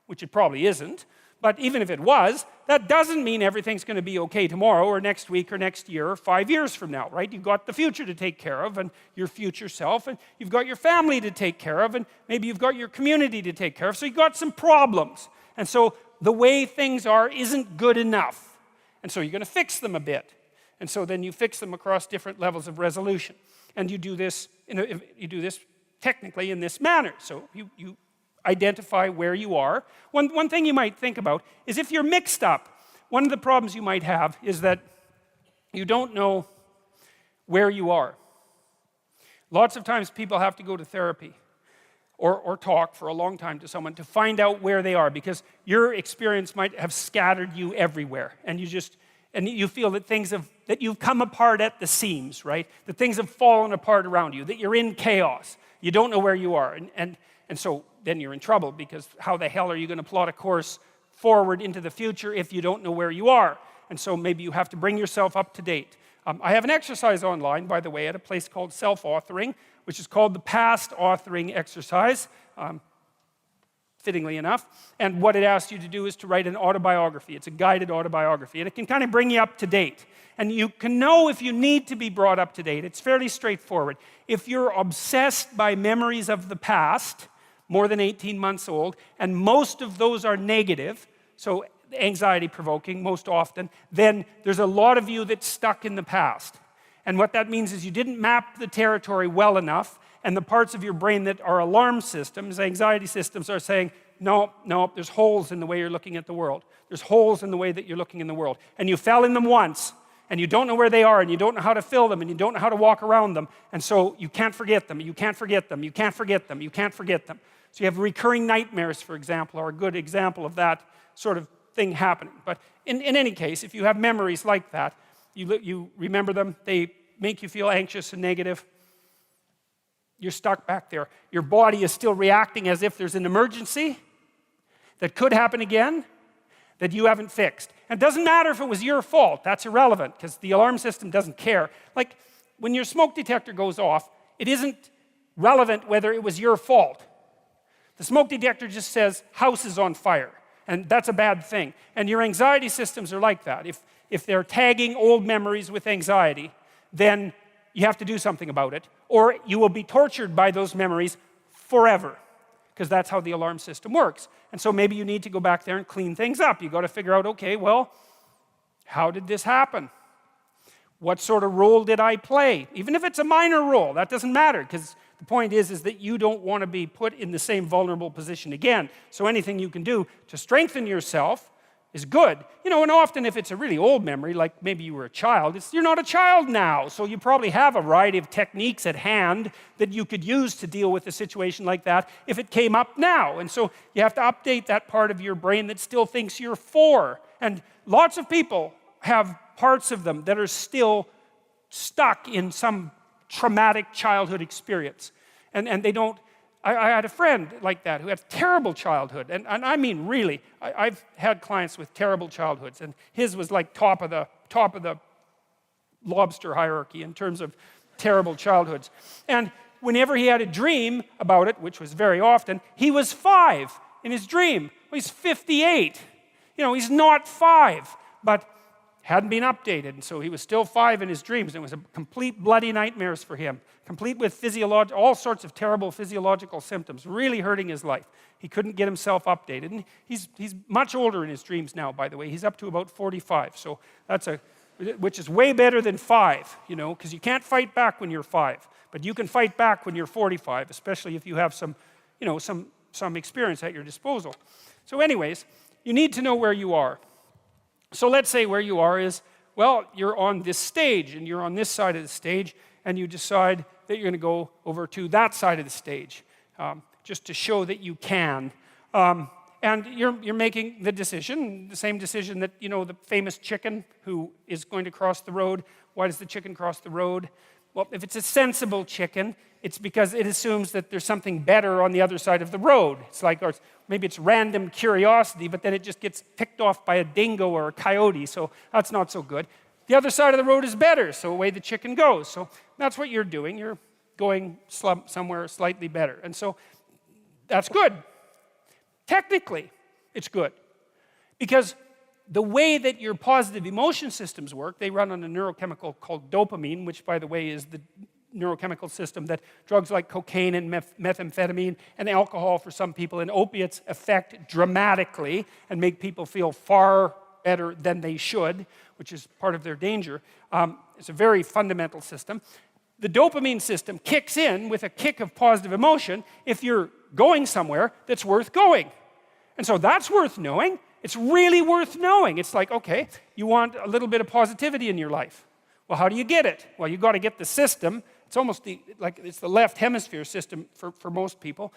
Speaker 1: which it probably isn't, but even if it was, that doesn't mean everything's going to be okay tomorrow or next week or next year or 5 years from now, right? You've got the future to take care of and your future self, and you've got your family to take care of, and maybe you've got your community to take care of. So you've got some problems. And so the way things are isn't good enough. And so you're going to fix them a bit. And so then you fix them across different levels of resolution. And you do this technically in this manner. So you identify where you are. One thing you might think about is if you're mixed up, one of the problems you might have is that you don't know where you are. Lots of times people have to go to therapy or talk for a long time to someone to find out where they are, because your experience might have scattered you everywhere, and you feel that you've come apart at the seams, right? That things have fallen apart around you, that you're in chaos. You don't know where you are, and so then you're in trouble, because how the hell are you going to plot a course forward into the future if you don't know where you are? And so maybe you have to bring yourself up to date. I have an exercise online, by the way, at a place called Self-Authoring, which is called the Past Authoring Exercise, fittingly enough. And what it asks you to do is to write an autobiography. It's a guided autobiography, and it can kind of bring you up to date. And you can know if you need to be brought up to date. It's fairly straightforward. If you're obsessed by memories of the past, more than 18 months old, and most of those are negative, so anxiety-provoking most often, then there's a lot of you that's stuck in the past. And what that means is you didn't map the territory well enough, and the parts of your brain that are alarm systems, anxiety systems, are saying, no, there's holes in the way you're looking at the world. There's holes in the way that you're looking in the world. And you fell in them once, and you don't know where they are, and you don't know how to fill them, and you don't know how to walk around them, and so you can't forget them, you can't forget them, you can't forget them, you can't forget them. So you have recurring nightmares, for example, are a good example of that sort of thing happening. But in any case, if you have memories like that, you remember them, they make you feel anxious and negative, you're stuck back there. Your body is still reacting as if there's an emergency that could happen again. that you haven't fixed. And it doesn't matter if it was your fault. That's irrelevant, because the alarm system doesn't care. Like, when your smoke detector goes off, it isn't relevant whether it was your fault. The smoke detector just says, house is on fire. And that's a bad thing. And your anxiety systems are like that. If they're tagging old memories with anxiety, then you have to do something about it, or you will be tortured by those memories forever, because that's how the alarm system works. And so maybe you need to go back there and clean things up. You've got to figure out, okay, well, how did this happen? What sort of role did I play? Even if it's a minor role, that doesn't matter, because the point is that you don't want to be put in the same vulnerable position again. So anything you can do to strengthen yourself is good. You know, and often if it's a really old memory, like maybe you were a child, you're not a child now, so you probably have a variety of techniques at hand that you could use to deal with a situation like that if it came up now. And so you have to update that part of your brain that still thinks you're 4. And lots of people have parts of them that are still stuck in some traumatic childhood experience. And they don't. I had a friend like that who had a terrible childhood, and I mean really, I've had clients with terrible childhoods, and his was like top of the lobster hierarchy in terms of terrible childhoods. And whenever he had a dream about it, which was very often, he was 5 in his dream. Well, he's 58. You know, he's not 5, but hadn't been updated, and so he was still 5 in his dreams, and it was a complete bloody nightmares for him, complete with all sorts of terrible physiological symptoms, really hurting his life. He couldn't get himself updated, and he's much older in his dreams now, by the way. He's up to about 45, so which is way better than 5, you know, because you can't fight back when you're 5, but you can fight back when you're 45, especially if you have some experience at your disposal. So anyways, you need to know where you are. So let's say where you are is, well, you're on this stage, and you're on this side of the stage, and you decide that you're going to go over to that side of the stage, just to show that you can. And you're making the decision, the same decision that, you know, the famous chicken who is going to cross the road. Why does the chicken cross the road? Well, if it's a sensible chicken, it's because it assumes that there's something better on the other side of the road. It's like, or maybe it's random curiosity, but then it just gets picked off by a dingo or a coyote, so that's not so good. The other side of the road is better, so away the chicken goes. So that's what you're doing. You're going somewhere slightly better. And so that's good. Technically, it's good. Because the way that your positive emotion systems work, they run on a neurochemical called dopamine, which, by the way, is the neurochemical system that drugs like cocaine and methamphetamine and alcohol for some people and opiates affect dramatically and make people feel far better than they should, which is part of their danger. It's a very fundamental system. The dopamine system kicks in with a kick of positive emotion if you're going somewhere that's worth going. And so that's worth knowing. It's really worth knowing. It's like, okay, you want a little bit of positivity in your life. Well, how do you get it? Well, you've got to get the system. It's almost it's the left hemisphere system for most people.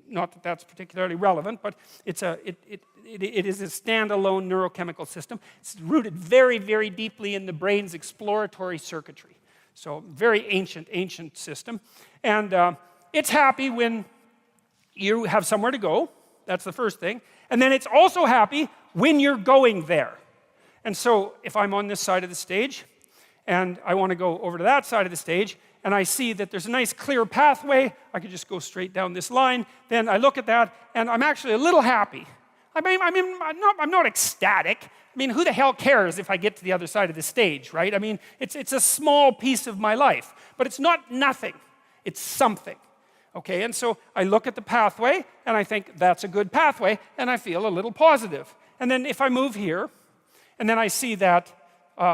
Speaker 1: Not that that's particularly relevant, but it is a standalone neurochemical system. It's rooted very, very deeply in the brain's exploratory circuitry. So very ancient system. And it's happy when you have somewhere to go. That's the first thing. And then it's also happy when you're going there. And so if I'm on this side of the stage, and I want to go over to that side of the stage, and I see that there's a nice clear pathway, I could just go straight down this line, then I look at that, and I'm actually a little happy. I'm not ecstatic. I mean, who the hell cares if I get to the other side of the stage, right? I mean, it's a small piece of my life, but it's not nothing. It's something. Okay, and so I look at the pathway, and I think that's a good pathway, and I feel a little positive. And then if I move here, and then I see that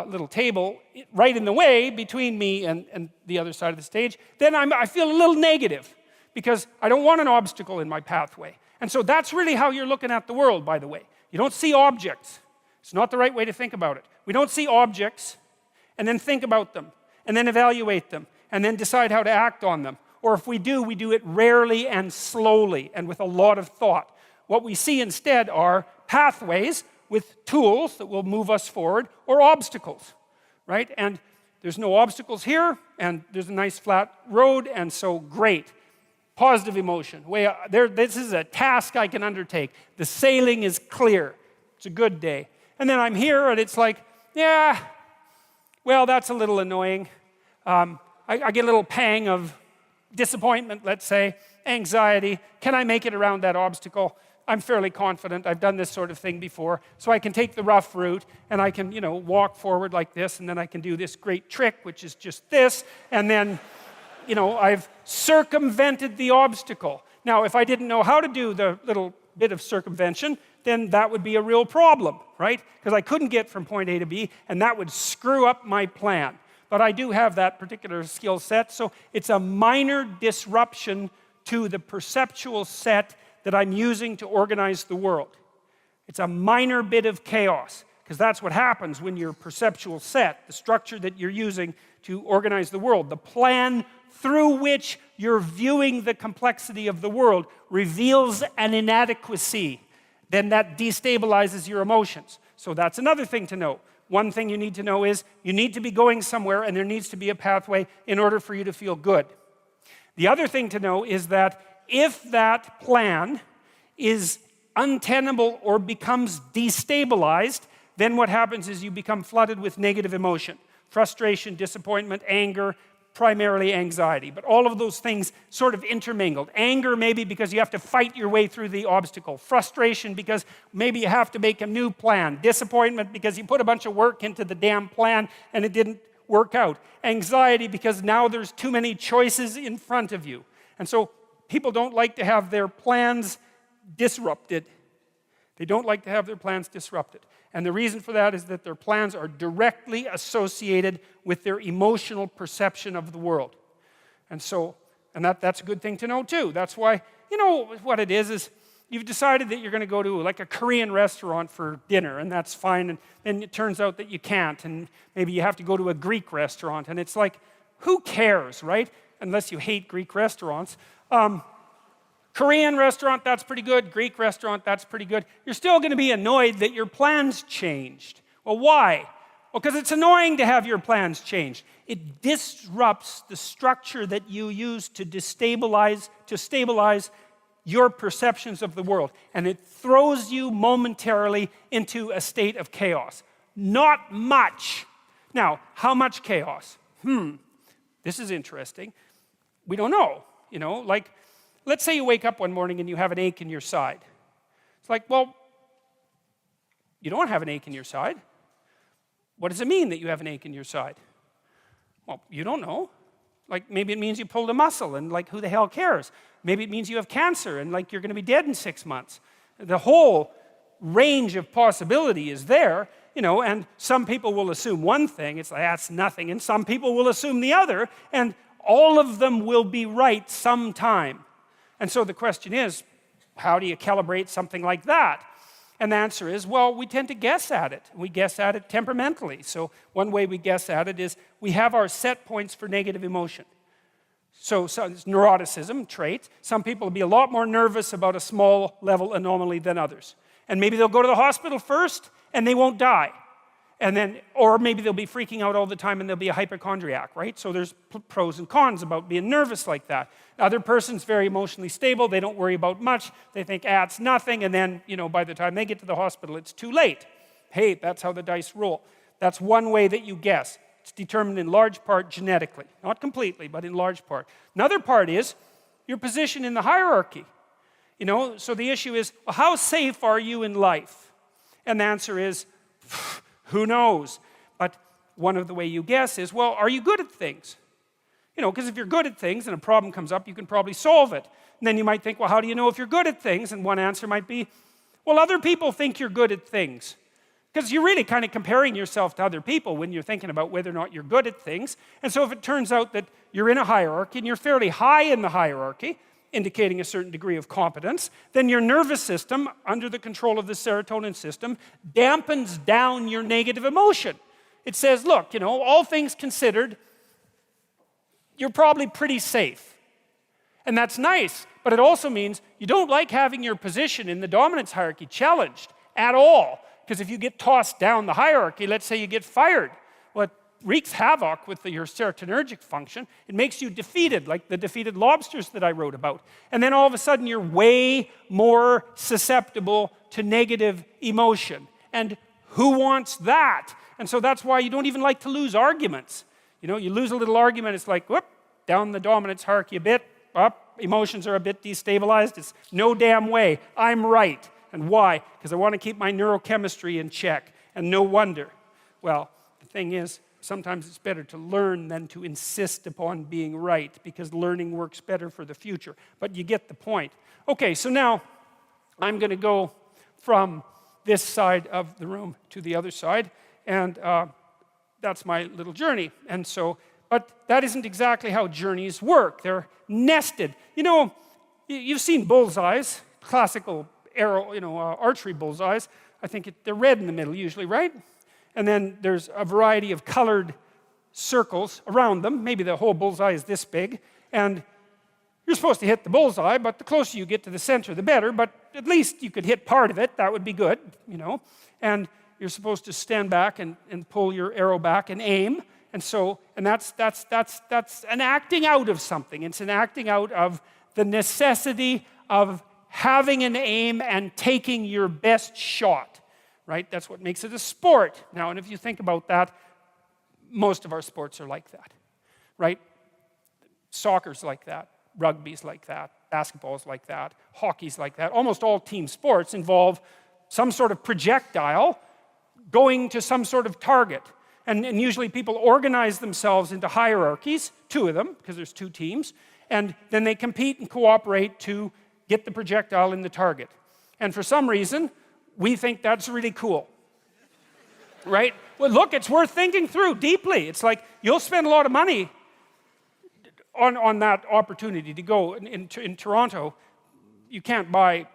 Speaker 1: little table right in the way between me and the other side of the stage, then I feel a little negative, because I don't want an obstacle in my pathway. And so that's really how you're looking at the world, by the way. You don't see objects. It's not the right way to think about it. We don't see objects, and then think about them, and then evaluate them, and then decide how to act on them. Or if we do it rarely and slowly and with a lot of thought. What we see instead are pathways with tools that will move us forward, or obstacles, right? And there's no obstacles here, and there's a nice flat road, and so great. Positive emotion. This is a task I can undertake. The sailing is clear. It's a good day. And then I'm here, and it's like, yeah, well, that's a little annoying. I get a little pang of disappointment, let's say, anxiety. Can I make it around that obstacle? I'm fairly confident. I've done this sort of thing before. So I can take the rough route, and I can, walk forward like this, and then I can do this great trick, which is just this, and then, I've circumvented the obstacle. Now, if I didn't know how to do the little bit of circumvention, then that would be a real problem, right? Because I couldn't get from point A to B, and that would screw up my plan. But I do have that particular skill set, so it's a minor disruption to the perceptual set that I'm using to organize the world. It's a minor bit of chaos, because that's what happens when your perceptual set, the structure that you're using to organize the world, the plan through which you're viewing the complexity of the world, reveals an inadequacy. Then that destabilizes your emotions. So that's another thing to know. One thing you need to know is you need to be going somewhere, and there needs to be a pathway in order for you to feel good. The other thing to know is that if that plan is untenable or becomes destabilized, then what happens is you become flooded with negative emotion. Frustration, disappointment, anger, primarily anxiety. But all of those things sort of intermingled. Anger maybe because you have to fight your way through the obstacle. Frustration because maybe you have to make a new plan. Disappointment because you put a bunch of work into the damn plan and it didn't work out. Anxiety because now there's too many choices in front of you. And so people don't like to have their plans disrupted. They don't like to have their plans disrupted. And the reason for that is that their plans are directly associated with their emotional perception of the world. And so, that's a good thing to know too. That's why, what it is you've decided that you're going to go to like a Korean restaurant for dinner, and that's fine, and then it turns out that you can't, and maybe you have to go to a Greek restaurant, and it's like, who cares, right? Unless you hate Greek restaurants. Korean restaurant, that's pretty good. Greek restaurant, that's pretty good. You're still going to be annoyed that your plans changed. Well, why? Well, because it's annoying to have your plans changed. It disrupts the structure that you use to stabilize your perceptions of the world. And it throws you momentarily into a state of chaos. Not much. Now, how much chaos? This is interesting. We don't know, like, let's say you wake up one morning and you have an ache in your side. It's like, well, you don't have an ache in your side. What does it mean that you have an ache in your side? Well, you don't know. Like, maybe it means you pulled a muscle, and like, who the hell cares? Maybe it means you have cancer, and like, you're going to be dead in 6 months. The whole range of possibility is there, and some people will assume one thing, it's like, that's nothing, and some people will assume the other, and all of them will be right sometime. And so the question is, how do you calibrate something like that? And the answer is, well, we tend to guess at it. We guess at it temperamentally. So one way we guess at it is we have our set points for negative emotion. So it's neuroticism trait. Some people will be a lot more nervous about a small level anomaly than others. And maybe they'll go to the hospital first and they won't die. And then, or maybe they'll be freaking out all the time and they'll be a hypochondriac, right? So there's pros and cons about being nervous like that. The other person's very emotionally stable. They don't worry about much. They think, it's nothing. And then, by the time they get to the hospital, it's too late. Hey, that's how the dice roll. That's one way that you guess. It's determined in large part genetically. Not completely, but in large part. Another part is your position in the hierarchy. So the issue is, well, how safe are you in life? And the answer is, who knows? But one of the way you guess is, well, are you good at things? Because if you're good at things and a problem comes up, you can probably solve it. And then you might think, well, how do you know if you're good at things? And one answer might be, well, other people think you're good at things. Because you're really kind of comparing yourself to other people when you're thinking about whether or not you're good at things. And so if it turns out that you're in a hierarchy and you're fairly high in the hierarchy, indicating a certain degree of competence, then your nervous system, under the control of the serotonin system, dampens down your negative emotion. It says, look, all things considered, you're probably pretty safe. And that's nice, but it also means you don't like having your position in the dominance hierarchy challenged at all. Because if you get tossed down the hierarchy, let's say you get fired, well, it wreaks havoc with your serotonergic function. It makes you defeated, like the defeated lobsters that I wrote about. And then all of a sudden, you're way more susceptible to negative emotion. And who wants that? And so that's why you don't even like to lose arguments. You know, you lose a little argument, it's like, whoop, down the dominance hierarchy a bit, up, emotions are a bit destabilized. It's no damn way, I'm right. And why? Because I want to keep my neurochemistry in check. And no wonder. Well, the thing is, sometimes it's better to learn than to insist upon being right, because learning works better for the future. But you get the point. Okay, so now I'm going to go from this side of the room to the other side, and that's my little journey. And so, but that isn't exactly how journeys work. They're nested. You know, you've seen bullseyes, classical arrow, archery bullseyes. I think they're red in the middle usually, right? And then there's a variety of colored circles around them. Maybe the whole bullseye is this big. And you're supposed to hit the bullseye, but the closer you get to the center, the better. But at least you could hit part of it. That would be good, And you're supposed to stand back and pull your arrow back and aim. And so, and that's an acting out of something. It's an acting out of the necessity of having an aim and taking your best shot, right? That's what makes it a sport. Now, and if you think about that, most of our sports are like that, right? Soccer's like that, rugby's like that, basketball's like that, hockey's like that. Almost all team sports involve some sort of projectile going to some sort of target. And usually people organize themselves into hierarchies, 2 of them, because there's 2 teams, and then they compete and cooperate to get the projectile in the target. And for some reason, we think that's really cool, right? Well, look, it's worth thinking through deeply. It's like you'll spend a lot of money on that opportunity to go. In Toronto, you can't buy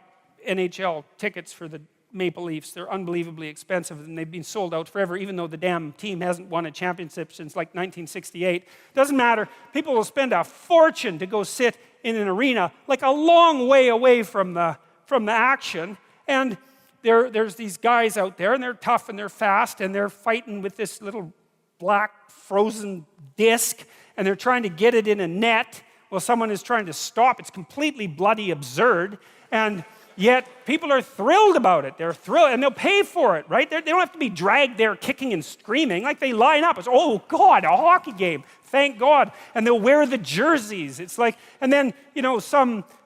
Speaker 1: NHL tickets for the Maple Leafs. They're unbelievably expensive, and they've been sold out forever, even though the damn team hasn't won a championship since like 1968. Doesn't matter. People will spend a fortune to go sit in an arena, like a long way away from the action. And there's these guys out there, and they're tough and they're fast, and they're fighting with this little black frozen disc, and they're trying to get it in a net. Well, someone is trying to stop. It's completely bloody absurd. And yet, people are thrilled about it. They're thrilled, and they'll pay for it, right? They don't have to be dragged there kicking and screaming. Like, they line up. It's, oh, God, a hockey game. Thank God. And they'll wear the jerseys. It's like, and then,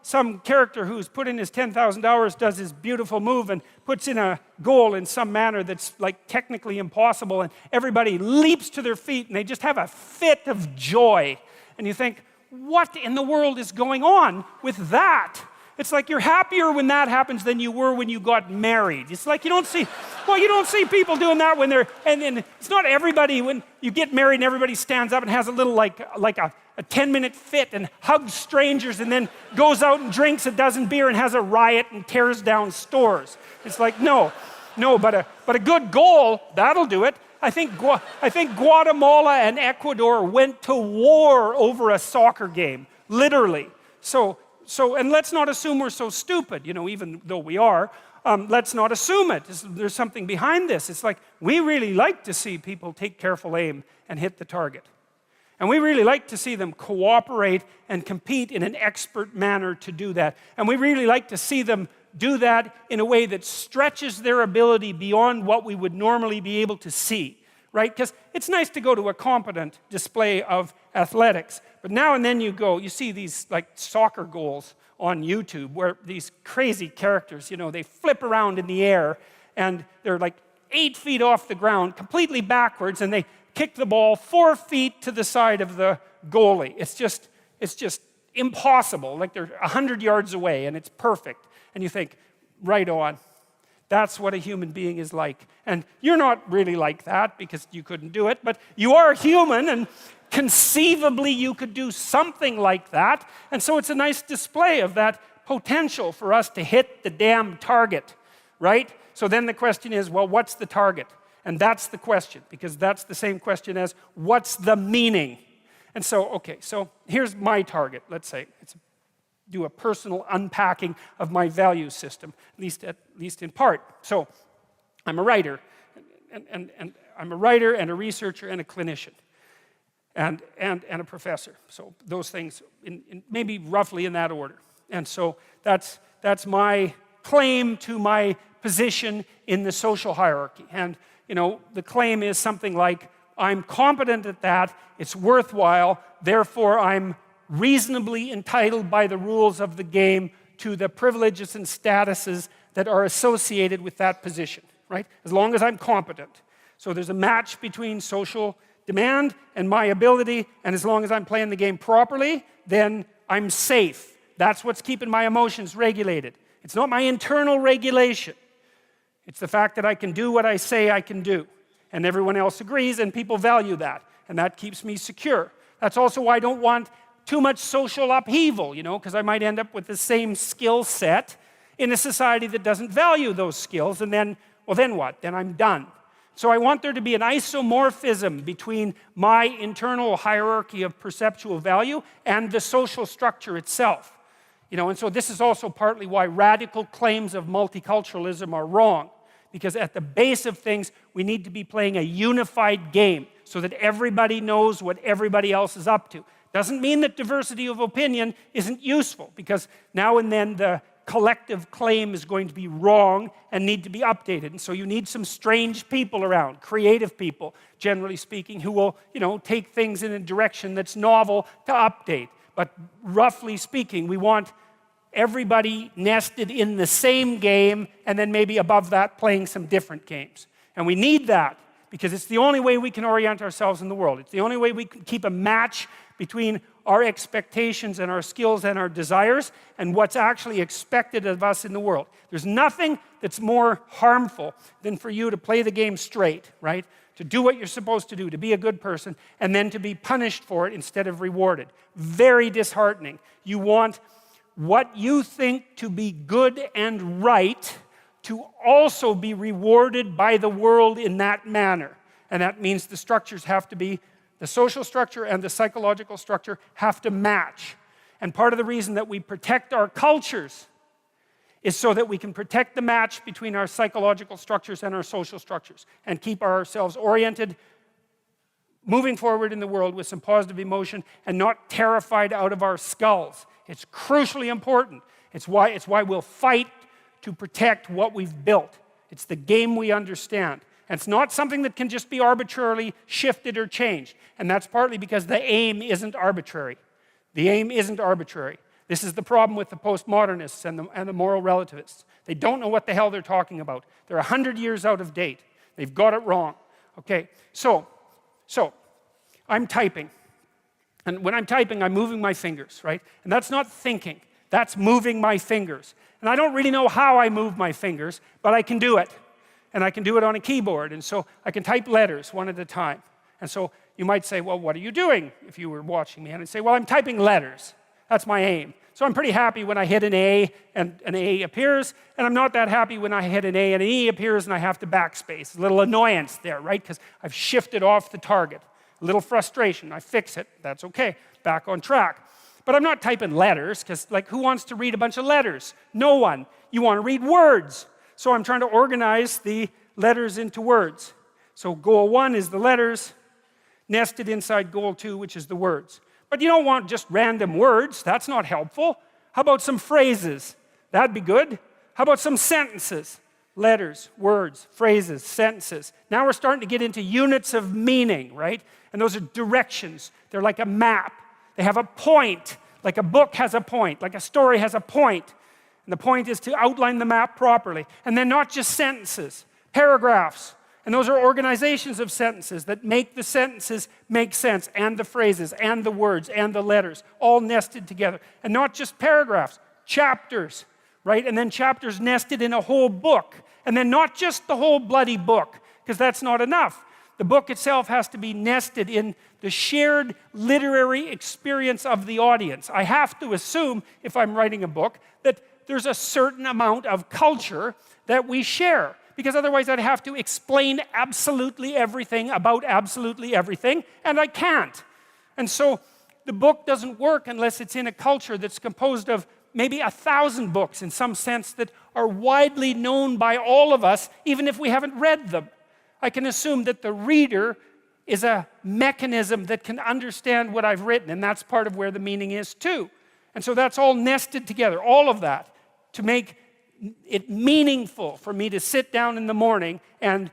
Speaker 1: some character who's put in his $10,000 does his beautiful move and puts in a goal in some manner that's, like, technically impossible, and everybody leaps to their feet, and they just have a fit of joy. And you think, what in the world is going on with that? It's like you're happier when that happens than you were when you got married. It's like you don't see people doing that when they're, and it's not everybody, when you get married and everybody stands up and has a little like a 10-minute fit and hugs strangers and then goes out and drinks a dozen beer and has a riot and tears down stores. It's like, no, but a good goal, that'll do it. I think Guatemala and Ecuador went to war over a soccer game, literally. So, and let's not assume we're so stupid, even though we are. Let's not assume it. There's something behind this. It's like, we really like to see people take careful aim and hit the target. And we really like to see them cooperate and compete in an expert manner to do that. And we really like to see them do that in a way that stretches their ability beyond what we would normally be able to see, right? Because it's nice to go to a competent display of athletics, but now and then you see these like soccer goals on YouTube where these crazy characters, they flip around in the air and they're like 8 feet off the ground, completely backwards, and they kick the ball 4 feet to the side of the goalie. It's just impossible. Like they're 100 yards away and it's perfect. And you think, right on. That's what a human being is like. And you're not really like that because you couldn't do it, but you are human, and conceivably you could do something like that. And so it's a nice display of that potential for us to hit the damn target, right? So then the question is, well, what's the target? And that's the question, because that's the same question as, what's the meaning? And so, okay, so here's my target, let's say. Do a personal unpacking of my value system, at least in part. So I'm a writer, and I'm a writer and a researcher and a clinician, and a professor. So those things, in maybe roughly in that order. And so that's my claim to my position in the social hierarchy. And, the claim is something like, I'm competent at that, it's worthwhile, therefore I'm reasonably entitled by the rules of the game to the privileges and statuses that are associated with that position, right? As long as I'm competent. So there's a match between social demand and my ability, and as long as I'm playing the game properly, then I'm safe. That's what's keeping my emotions regulated. It's not my internal regulation. It's the fact that I can do what I say I can do. And everyone else agrees, and people value that. And that keeps me secure. That's also why I don't want too much social upheaval, because I might end up with the same skill set in a society that doesn't value those skills, and then what? Then I'm done. So I want there to be an isomorphism between my internal hierarchy of perceptual value and the social structure itself. And so this is also partly why radical claims of multiculturalism are wrong. Because at the base of things, we need to be playing a unified game so that everybody knows what everybody else is up to. Doesn't mean that diversity of opinion isn't useful, because now and then the collective claim is going to be wrong and need to be updated. And so you need some strange people around, creative people, generally speaking, who will, take things in a direction that's novel to update. But roughly speaking, we want everybody nested in the same game, and then maybe above that playing some different games. And we need that because it's the only way we can orient ourselves in the world. It's the only way we can keep a match between our expectations and our skills and our desires and what's actually expected of us in the world. There's nothing that's more harmful than for you to play the game straight, right? To do what you're supposed to do, to be a good person, and then to be punished for it instead of rewarded. Very disheartening. You want what you think to be good and right to also be rewarded by the world in that manner. And that means the structures have to be, the social structure and the psychological structure have to match. And part of the reason that we protect our cultures is so that we can protect the match between our psychological structures and our social structures and keep ourselves oriented, moving forward in the world with some positive emotion and not terrified out of our skulls. It's crucially important. It's why we'll fight to protect what we've built. It's the game we understand. And it's not something that can just be arbitrarily shifted or changed. And that's partly because the aim isn't arbitrary. The aim isn't arbitrary. This is the problem with the postmodernists and the moral relativists. They don't know what the hell they're talking about. They're 100 years out of date. They've got it wrong. Okay, so I'm typing. And when I'm typing, I'm moving my fingers, right? And that's not thinking. That's moving my fingers. And I don't really know how I move my fingers, but I can do it. And I can do it on a keyboard. And so I can type letters one at a time. And so you might say, well, what are you doing if you were watching me? And I'd say, well, I'm typing letters. That's my aim. So I'm pretty happy when I hit an A and an A appears, and I'm not that happy when I hit an A and an E appears and I have to backspace. A little annoyance there, right? Because I've shifted off the target. A little frustration. I fix it. That's okay. Back on track. But I'm not typing letters, because who wants to read a bunch of letters? No one. You want to read words. So I'm trying to organize the letters into words. So goal 1 is the letters, nested inside goal 2, which is the words. But you don't want just random words. That's not helpful. How about some phrases? That'd be good. How about some sentences? Letters, words, phrases, sentences. Now we're starting to get into units of meaning, right? And those are directions. They're like a map. They have a point, like a book has a point, like a story has a point. And the point is to outline the map properly. And then not just sentences, paragraphs. And those are organizations of sentences that make the sentences make sense, and the phrases, and the words, and the letters, all nested together. And not just paragraphs, chapters, right? And then chapters nested in a whole book. And then not just the whole bloody book, because that's not enough. The book itself has to be nested in the shared literary experience of the audience. I have to assume, if I'm writing a book, that there's a certain amount of culture that we share. Because otherwise I'd have to explain absolutely everything about absolutely everything, and I can't. And so the book doesn't work unless it's in a culture that's composed of maybe 1,000 books in some sense that are widely known by all of us, even if we haven't read them. I can assume that the reader is a mechanism that can understand what I've written, and that's part of where the meaning is too. And so that's all nested together, all of that, to make it meaningful for me to sit down in the morning and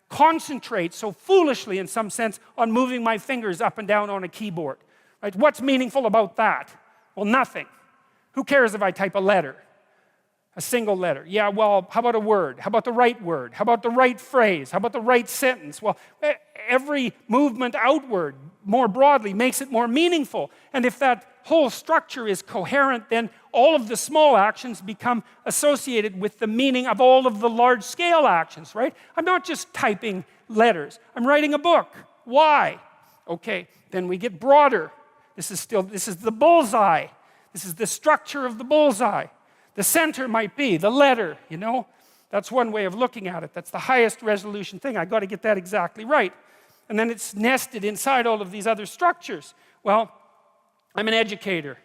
Speaker 1: concentrate so foolishly, in some sense, on moving my fingers up and down on a keyboard? Right? What's meaningful about that? Well, nothing. Who cares if I type a letter? A single letter. Yeah, well, how about a word? How about the right word? How about the right phrase? How about the right sentence? Well, every movement outward, more broadly, makes it more meaningful. And if that whole structure is coherent, then all of the small actions become associated with the meaning of all of the large-scale actions, right? I'm not just typing letters. I'm writing a book. Why? Okay, then we get broader. This is the bullseye. This is the structure of the bullseye. The center might be the letter, you know? That's one way of looking at it. That's the highest resolution thing. I got to get that exactly right. And then it's nested inside all of these other structures. Well, I'm an educator.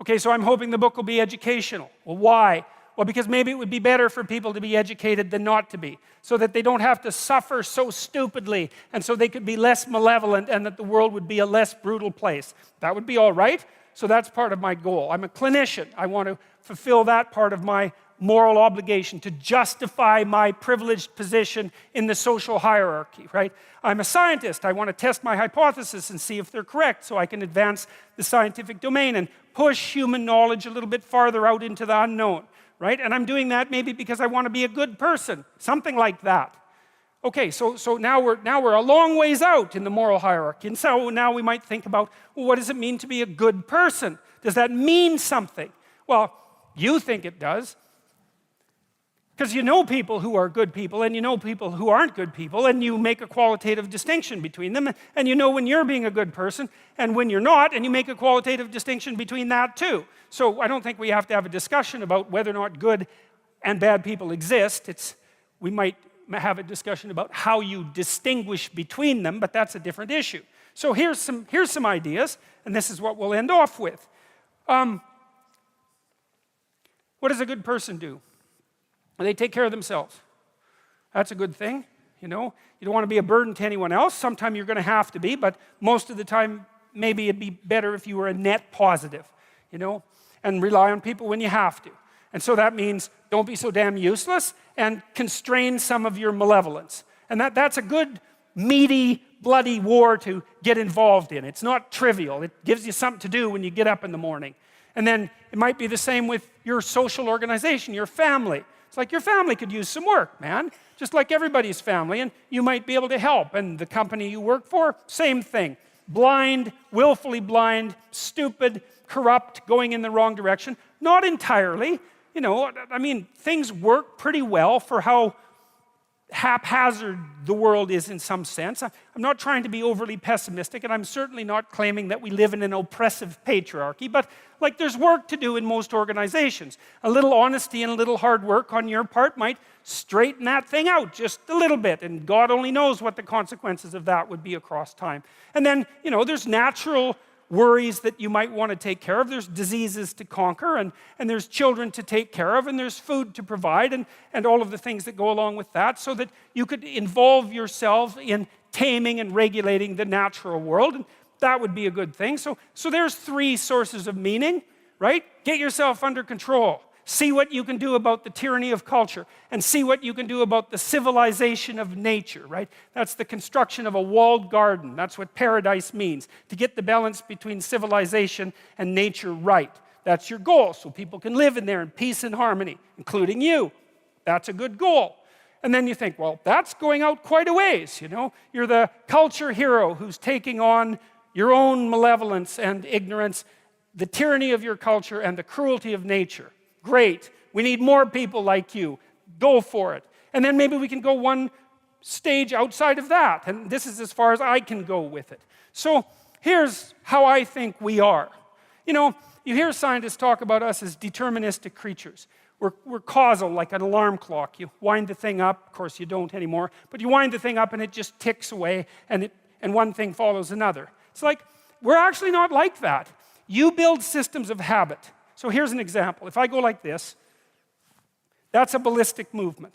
Speaker 1: Okay, so I'm hoping the book will be educational. Well, why? Well, because maybe it would be better for people to be educated than not to be, so that they don't have to suffer so stupidly, and so they could be less malevolent, and that the world would be a less brutal place. That would be all right. So that's part of my goal. I'm a clinician. I want to fulfill that part of my moral obligation to justify my privileged position in the social hierarchy, right? I'm a scientist. I want to test my hypothesis and see if they're correct so I can advance the scientific domain and push human knowledge a little bit farther out into the unknown, right? And I'm doing that maybe because I want to be a good person, something like that. Okay, so now we're a long ways out in the moral hierarchy. And so now we might think about, well, what does it mean to be a good person? Does that mean something? Well, you think it does. Because you know people who are good people, and you know people who aren't good people, and you make a qualitative distinction between them, and you know when you're being a good person, and when you're not, and you make a qualitative distinction between that too. So I don't think we have to have a discussion about whether or not good and bad people exist. We might have a discussion about how you distinguish between them, but that's a different issue. So here's some ideas, and this is what we'll end off with. What does a good person do? They take care of themselves. That's a good thing, you know. You don't want to be a burden to anyone else. Sometimes you're going to have to be, but most of the time, maybe it'd be better if you were a net positive, you know, and rely on people when you have to. And so that means don't be so damn useless and constrain some of your malevolence. And that's a good, meaty, bloody war to get involved in. It's not trivial. It gives you something to do when you get up in the morning. And then it might be the same with your social organization, your family. It's like your family could use some work, man. Just like everybody's family, and you might be able to help. And the company you work for, same thing. Blind, willfully blind, stupid, corrupt, going in the wrong direction. Not entirely. You know, I mean, things work pretty well for how haphazard the world is in some sense. I'm not trying to be overly pessimistic, and I'm certainly not claiming that we live in an oppressive patriarchy, but like there's work to do in most organizations. A little honesty and a little hard work on your part might straighten that thing out just a little bit, and God only knows what the consequences of that would be across time. And then, you know, there's natural worries that you might want to take care of. There's diseases to conquer, and there's children to take care of, and there's food to provide, and all of the things that go along with that, so that you could involve yourself in taming and regulating the natural world, and that would be a good thing. So there's three sources of meaning, right? Get yourself under control. See what you can do about the tyranny of culture, and see what you can do about the civilization of nature, right? That's the construction of a walled garden. That's what paradise means, to get the balance between civilization and nature right. That's your goal, so people can live in there in peace and harmony, including you. That's a good goal. And then you think, well, that's going out quite a ways, you know? You're the culture hero who's taking on your own malevolence and ignorance, the tyranny of your culture and the cruelty of nature. Great. We need more people like you. Go for it. And then maybe we can go one stage outside of that. And this is as far as I can go with it. So here's how I think we are. You know, you hear scientists talk about us as deterministic creatures. We're causal, like an alarm clock. You wind the thing up. Of course, you don't anymore. But you wind the thing up and it just ticks away, and one thing follows another. It's like, we're actually not like that. You build systems of habit. So here's an example. If I go like this, that's a ballistic movement.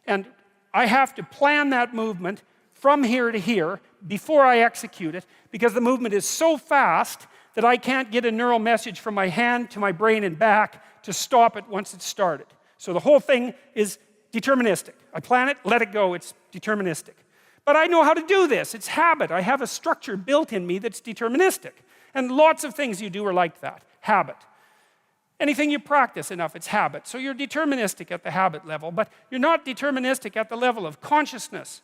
Speaker 1: And I have to plan that movement from here to here before I execute it, because the movement is so fast that I can't get a neural message from my hand to my brain and back to stop it once it's started. So the whole thing is deterministic. I plan it, let it go, it's deterministic. But I know how to do this. It's habit. I have a structure built in me that's deterministic. And lots of things you do are like that. Habit. Anything you practice enough, it's habit. So you're deterministic at the habit level, but you're not deterministic at the level of consciousness.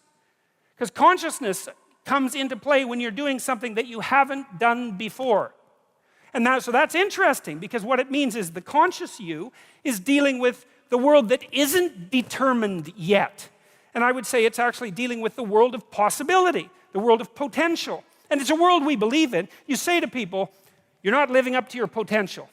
Speaker 1: Because consciousness comes into play when you're doing something that you haven't done before. And so that's interesting, because what it means is the conscious you is dealing with the world that isn't determined yet. And I would say it's actually dealing with the world of possibility, the world of potential. And it's a world we believe in. You say to people, you're not living up to your potential.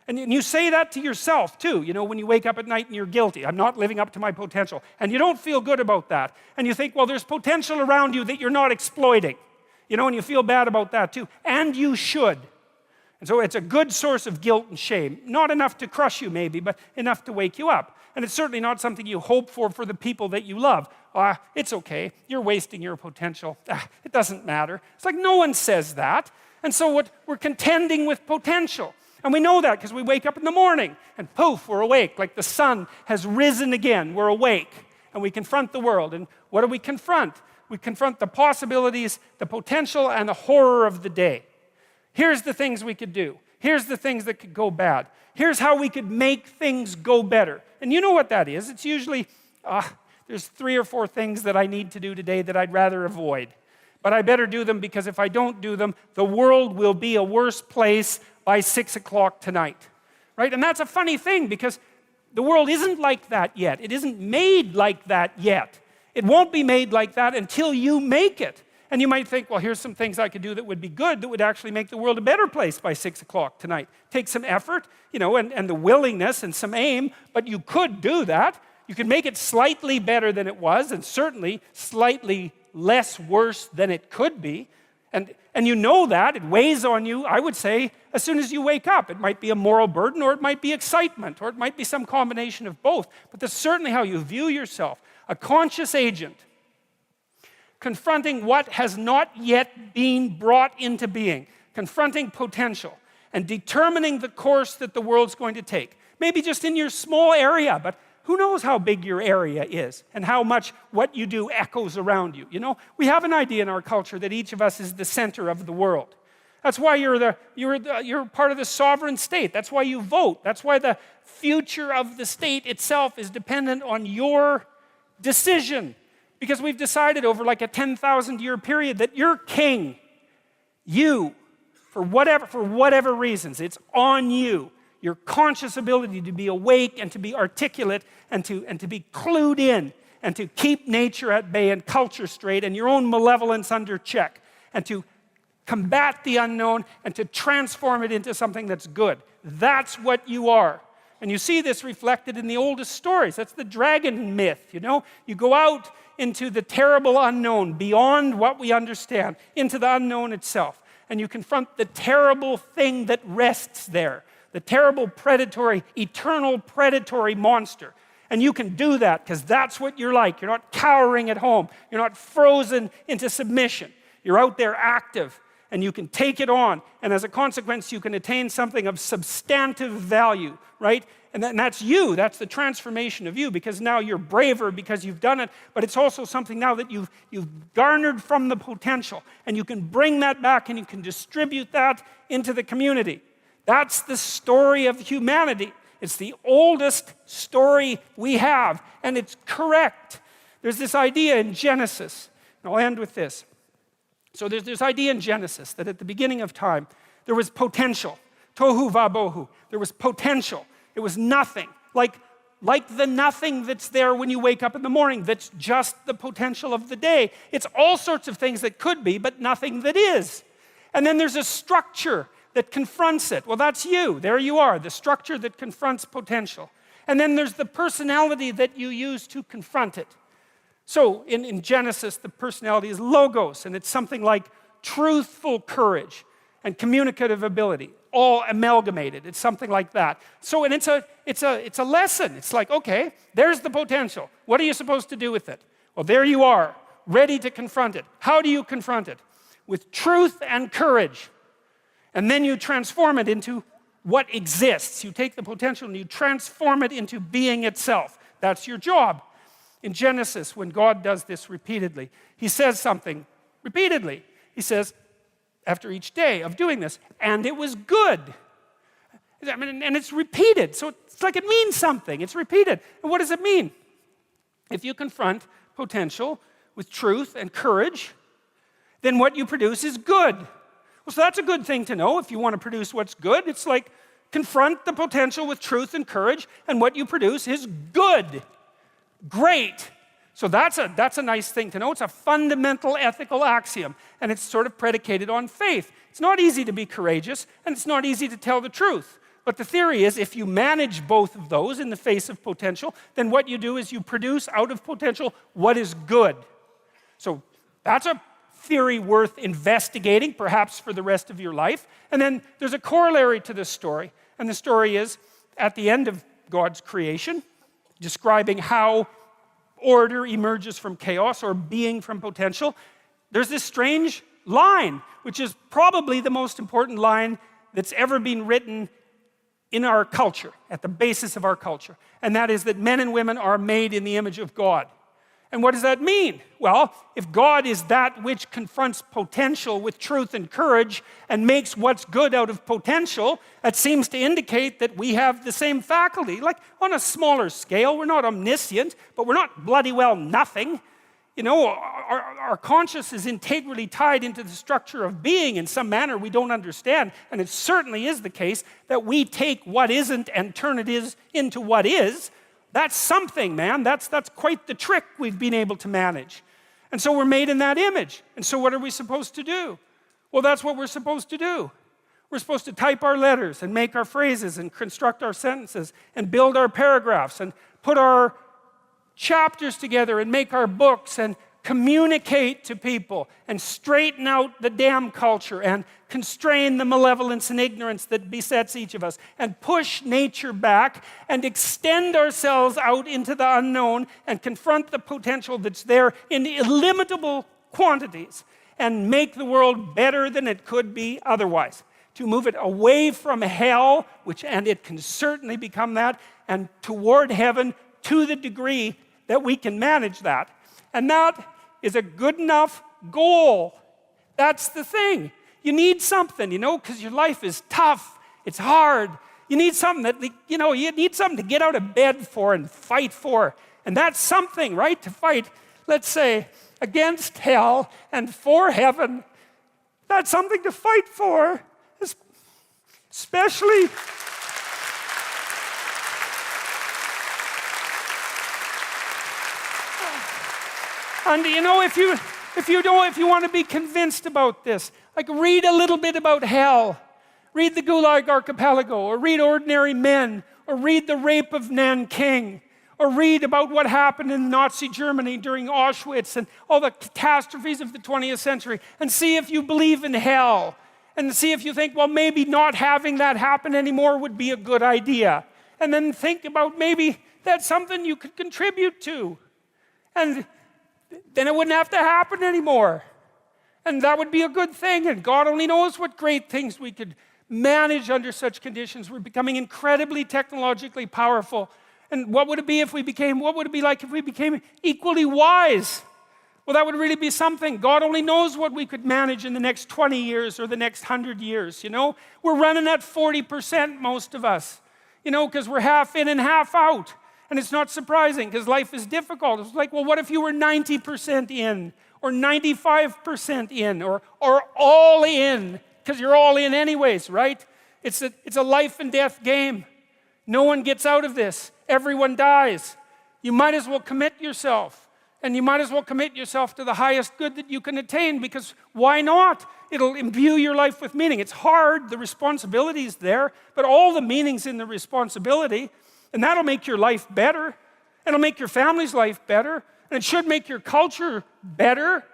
Speaker 1: And you say that to yourself too, you know, when you wake up at night and you're guilty. I'm not living up to my potential. And you don't feel good about that. And you think, well, there's potential around you that you're not exploiting. You know, and you feel bad about that too. And you should. And so it's a good source of guilt and shame. Not enough to crush you maybe, but enough to wake you up. And it's certainly not something you hope for the people that you love. It's okay, you're wasting your potential. It doesn't matter. It's like no one says that. And so we're contending with potential. And we know that because we wake up in the morning and poof, we're awake. Like the sun has risen again, we're awake. And we confront the world. And what do we confront? We confront the possibilities, the potential, and the horror of the day. Here's the things we could do. Here's the things that could go bad. Here's how we could make things go better. And you know what that is. It's usually, there's 3 or 4 things that I need to do today that I'd rather avoid. But I better do them, because if I don't do them, the world will be a worse place by 6 o'clock tonight. Right? And that's a funny thing, because the world isn't like that yet. It isn't made like that yet. It won't be made like that until you make it. And you might think, well, here's some things I could do that would be good, that would actually make the world a better place by 6 o'clock tonight. Take some effort, you know, and the willingness and some aim, but you could do that. You could make it slightly better than it was, and certainly slightly less worse than it could be. And you know that, it weighs on you, I would say, as soon as you wake up. It might be a moral burden, or it might be excitement, or it might be some combination of both. But that's certainly how you view yourself. A conscious agent, confronting what has not yet been brought into being, confronting potential, and determining the course that the world's going to take. Maybe just in your small area, but who knows how big your area is and how much what you do echoes around you. You know, we have an idea in our culture that each of us is the center of the world. That's why you're part of the sovereign state. That's why you vote. That's why the future of the state itself is dependent on your decision. Because we've decided over like a 10,000-year period that you're king. You, for whatever reasons, it's on you. Your conscious ability to be awake and to be articulate and to be clued in and to keep nature at bay and culture straight and your own malevolence under check and to combat the unknown and to transform it into something that's good. That's what you are. And you see this reflected in the oldest stories. That's the dragon myth, you know? You go out into the terrible unknown, beyond what we understand, into the unknown itself. And you confront the terrible thing that rests there, the terrible predatory, eternal predatory monster. And you can do that because that's what you're like. You're not cowering at home. You're not frozen into submission. You're out there active, and you can take it on. And as a consequence, you can attain something of substantive value, right? And that's you. That's the transformation of you, because now you're braver because you've done it, but it's also something now that you've garnered from the potential, and you can bring that back and you can distribute that into the community. That's the story of humanity. It's the oldest story we have, and it's correct. There's this idea in Genesis, and I'll end with this. So there's this idea in Genesis that at the beginning of time, there was potential. Tohu vabohu. There was potential. It was nothing. Like the nothing that's there when you wake up in the morning, that's just the potential of the day. It's all sorts of things that could be, but nothing that is. And then there's a structure that confronts it. Well, that's you. There you are, the structure that confronts potential. And then there's the personality that you use to confront it. So in Genesis, the personality is logos, and it's something like truthful courage and communicative ability, all amalgamated. It's something like that. So, and it's a lesson. It's like, okay, there's the potential. What are you supposed to do with it? Well, there you are, ready to confront it. How do you confront it? With truth and courage. And then you transform it into what exists. You take the potential and you transform it into being itself. That's your job. In Genesis, when God does this repeatedly, he says something repeatedly. He says, after each day of doing this, and it was good. I mean, and it's repeated, so it's like it means something. It's repeated. And what does it mean? If you confront potential with truth and courage, then what you produce is good. Well, so that's a good thing to know if you want to produce what's good. It's like confront the potential with truth and courage, and what you produce is good. Great. So that's a nice thing to know. It's a fundamental ethical axiom, and it's sort of predicated on faith. It's not easy to be courageous, and it's not easy to tell the truth. But the theory is if you manage both of those in the face of potential, then what you do is you produce out of potential what is good. So that's a theory worth investigating, perhaps for the rest of your life. And then there's a corollary to this story, and the story is at the end of God's creation, describing how order emerges from chaos or being from potential. There's this strange line, which is probably the most important line that's ever been written in our culture, at the basis of our culture, and that is that men and women are made in the image of God. And what does that mean? Well, if God is that which confronts potential with truth and courage and makes what's good out of potential, that seems to indicate that we have the same faculty. Like on a smaller scale, we're not omniscient, but we're not bloody well nothing. You know, our conscience is integrally tied into the structure of being in some manner we don't understand, and it certainly is the case that we take what isn't and turn it into what is. That's something, man. That's quite the trick we've been able to manage. And so we're made in that image. And so what are we supposed to do? Well, that's what we're supposed to do. We're supposed to type our letters and make our phrases and construct our sentences and build our paragraphs and put our chapters together and make our books and communicate to people and straighten out the damn culture and constrain the malevolence and ignorance that besets each of us and push nature back and extend ourselves out into the unknown and confront the potential that's there in illimitable quantities and make the world better than it could be otherwise. To move it away from hell, and it can certainly become that, and toward heaven to the degree that we can manage that. And that is a good enough goal. That's the thing. You need something, you know, because your life is tough. It's hard. You need something that, you know, you need something to get out of bed for and fight for. And that's something, right? To fight, let's say, against hell and for heaven. That's something to fight for, especially... And you know, if you want to be convinced about this, like read a little bit about hell. Read the Gulag Archipelago, or read Ordinary Men, or read The Rape of Nanking, or read about what happened in Nazi Germany during Auschwitz and all the catastrophes of the 20th century, and see if you believe in hell, and see if you think, well, maybe not having that happen anymore would be a good idea. And then think about maybe that's something you could contribute to. And then it wouldn't have to happen anymore. And that would be a good thing. And God only knows what great things we could manage under such conditions. We're becoming incredibly technologically powerful. And what would it be like if we became equally wise? Well, that would really be something. God only knows what we could manage in the next 20 years or the next 100 years, you know? We're running at 40%, most of us, you know, because we're half in and half out. And it's not surprising because life is difficult. It's like, well, what if you were 90% in or 95% in or all in? Because you're all in anyways, right? It's a life and death game. No one gets out of this. Everyone dies. You might as well commit yourself. And you might as well commit yourself to the highest good that you can attain, because why not? It'll imbue your life with meaning. It's hard. The responsibility is there, but all the meaning's in the responsibility. And that'll make your life better. It'll make your family's life better. And it should make your culture better.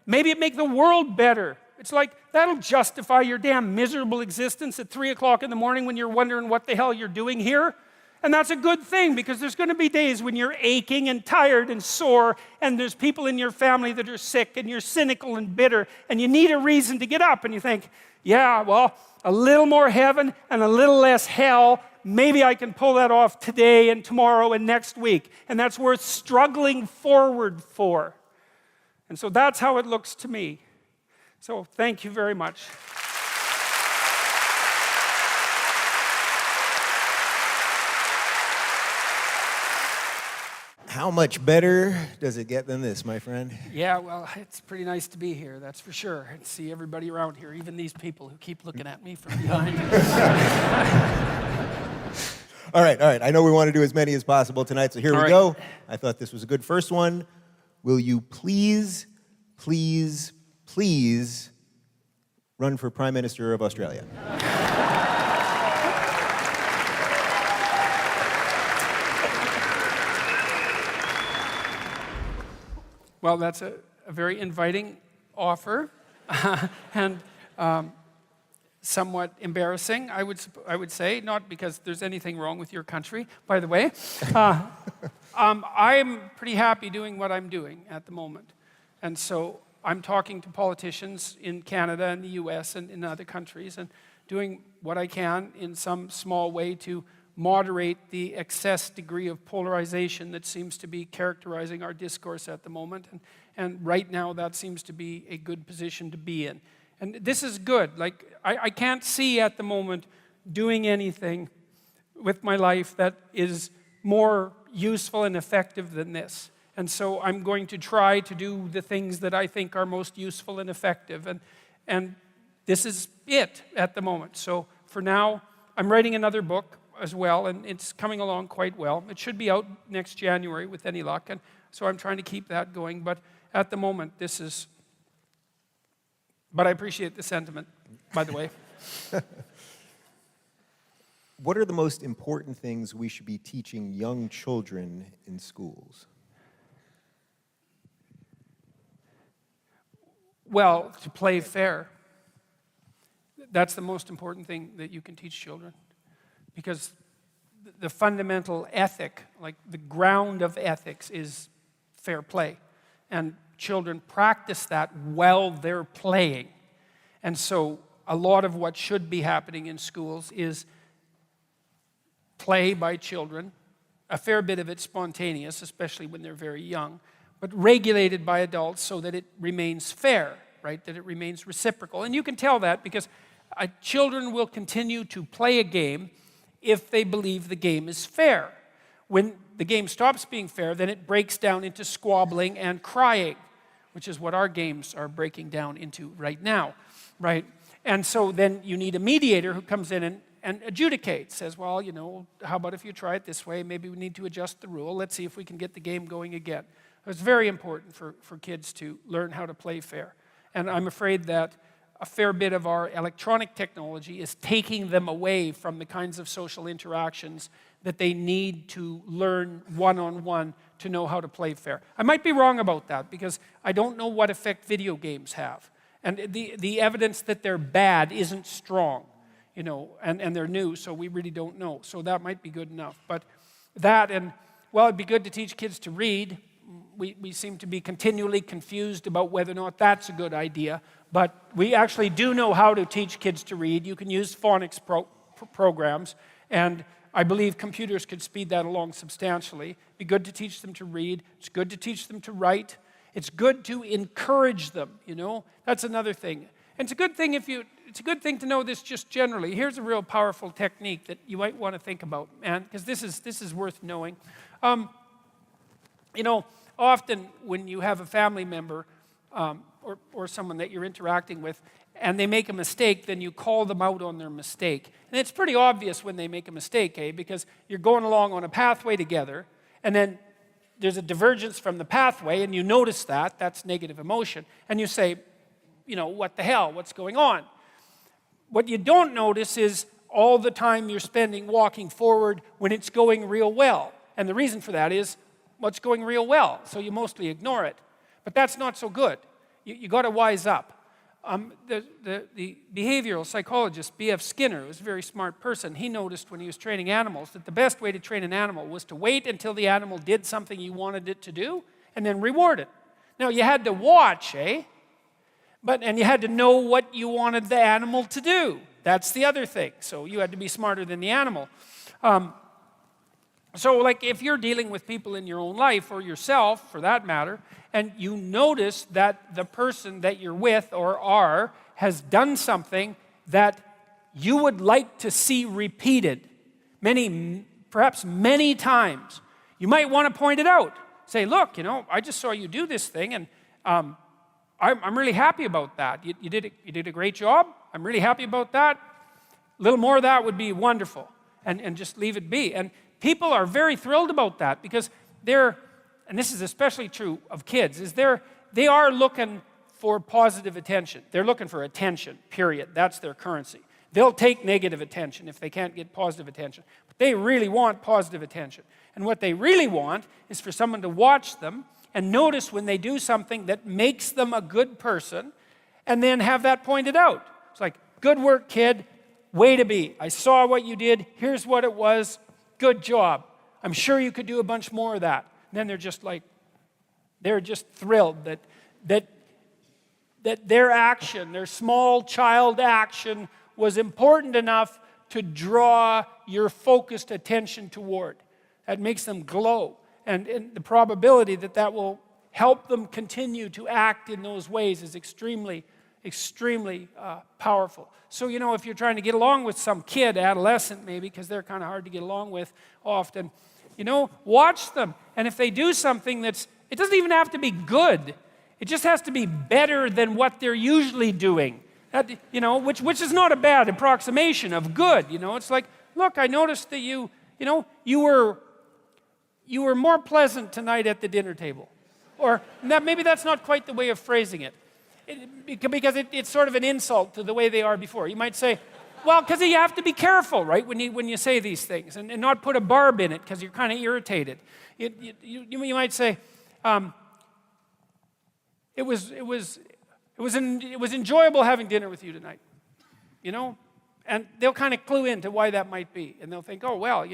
Speaker 1: Maybe it make the world better. It's like, that'll justify your damn miserable existence at 3 o'clock in the morning when you're wondering what the hell you're doing here. And that's a good thing, because there's going to be days when you're aching and tired and sore, and there's people in your family that are sick, and you're cynical and bitter, and you need a reason to get up, and you think, yeah, well, a little more heaven and a little less hell. Maybe I can pull that off today and tomorrow and next week. And that's worth struggling forward for. And so that's how it looks to me. So thank you very much.
Speaker 2: How much better does it get than this, my friend?
Speaker 1: Yeah, well, it's pretty nice to be here, that's for sure. And see everybody around here, even these people who keep looking at me from behind.
Speaker 2: All right. I know we want to do as many as possible tonight, so here we go. I thought this was a good first one. Will you please run for Prime Minister of Australia?
Speaker 1: Well, that's a very inviting offer, and somewhat embarrassing, I would say, not because there's anything wrong with your country, by the way. I'm pretty happy doing what I'm doing at the moment. And so I'm talking to politicians in Canada and the US and in other countries and doing what I can in some small way to moderate the excess degree of polarization that seems to be characterizing our discourse at the moment. And right now, that seems to be a good position to be in. And this is good. Like, I can't see at the moment doing anything with my life that is more useful and effective than this. And so I'm going to try to do the things that I think are most useful and effective. And this is it at the moment. So for now, I'm writing another book as well, and it's coming along quite well. It should be out next January with any luck, and so I'm trying to keep that going. But at the moment, this is... But I appreciate the sentiment, by the way.
Speaker 2: What are the most important things we should be teaching young children in schools?
Speaker 1: Well, to play fair. That's the most important thing that you can teach children. Because the fundamental ethic, like the ground of ethics, is fair play. And children practice that while they're playing. And so a lot of what should be happening in schools is play by children, a fair bit of it spontaneous, especially when they're very young, but regulated by adults so that it remains fair, right? That it remains reciprocal. And you can tell that because children will continue to play a game if they believe the game is fair. When the game stops being fair, then it breaks down into squabbling and crying, which is what our games are breaking down into right now, right? And so then you need a mediator who comes in and adjudicates, says, well, you know, how about if you try it this way? Maybe we need to adjust the rule. Let's see if we can get the game going again. It's very important for kids to learn how to play fair. And I'm afraid that a fair bit of our electronic technology is taking them away from the kinds of social interactions that they need to learn one-on-one to know how to play fair. I might be wrong about that because I don't know what effect video games have. And the evidence that they're bad isn't strong, you know, and they're new, so we really don't know. So that might be good enough. But that and, well, it'd be good to teach kids to read. We seem to be continually confused about whether or not that's a good idea. But we actually do know how to teach kids to read. You can use phonics programs, and I believe computers could speed that along substantially. It'd be good to teach them to read. It's good to teach them to write. It's good to encourage them, you know. That's another thing. And it's a good thing it's a good thing to know this just generally. Here's a real powerful technique that you might want to think about, man, because this is worth knowing. You know, often when you have a family member or someone that you're interacting with, and they make a mistake, then you call them out on their mistake. And it's pretty obvious when they make a mistake, because you're going along on a pathway together, and then there's a divergence from the pathway, and you notice that, that's negative emotion, and you say, you know, what the hell, what's going on? What you don't notice is all the time you're spending walking forward when it's going real well. And the reason for that is, what's going real well, so you mostly ignore it. But that's not so good. You got to wise up. The behavioral psychologist, B.F. Skinner, was a very smart person. He noticed when he was training animals that the best way to train an animal was to wait until the animal did something you wanted it to do and then reward it. Now, you had to watch, And you had to know what you wanted the animal to do. That's the other thing. So you had to be smarter than the animal. So like if you're dealing with people in your own life, or yourself for that matter, and you notice that the person that you're with or are has done something that you would like to see repeated perhaps many times, you might want to point it out. Say, look, I just saw you do this thing, and I'm really happy about that. You did a great job. I'm really happy about that. A little more of that would be wonderful, and just leave it be. And people are very thrilled about that because and this is especially true of kids, they are looking for positive attention. They're looking for attention, period. That's their currency. They'll take negative attention if they can't get positive attention. But they really want positive attention. And what they really want is for someone to watch them and notice when they do something that makes them a good person, and then have that pointed out. It's like, good work, kid. Way to be. I saw what you did. Here's what it was. Good job. I'm sure you could do a bunch more of that. And then they're just thrilled that their action, their small child action, was important enough to draw your focused attention toward. That makes them glow. And the probability that will help them continue to act in those ways is extremely, extremely powerful. So, if you're trying to get along with some kid, adolescent maybe, because they're kind of hard to get along with often, watch them. And if they do something it doesn't even have to be good. It just has to be better than what they're usually doing. That, which is not a bad approximation of good. It's like, look, I noticed that you were more pleasant tonight at the dinner table. Or maybe that's not quite the way of phrasing it. Because it's sort of an insult to the way they are before. You might say, well, because you have to be careful, right, when you say these things, and not put a barb in it because you're kind of irritated. You might say, it was enjoyable having dinner with you tonight, and they'll kind of clue into why that might be, and they'll think, oh well,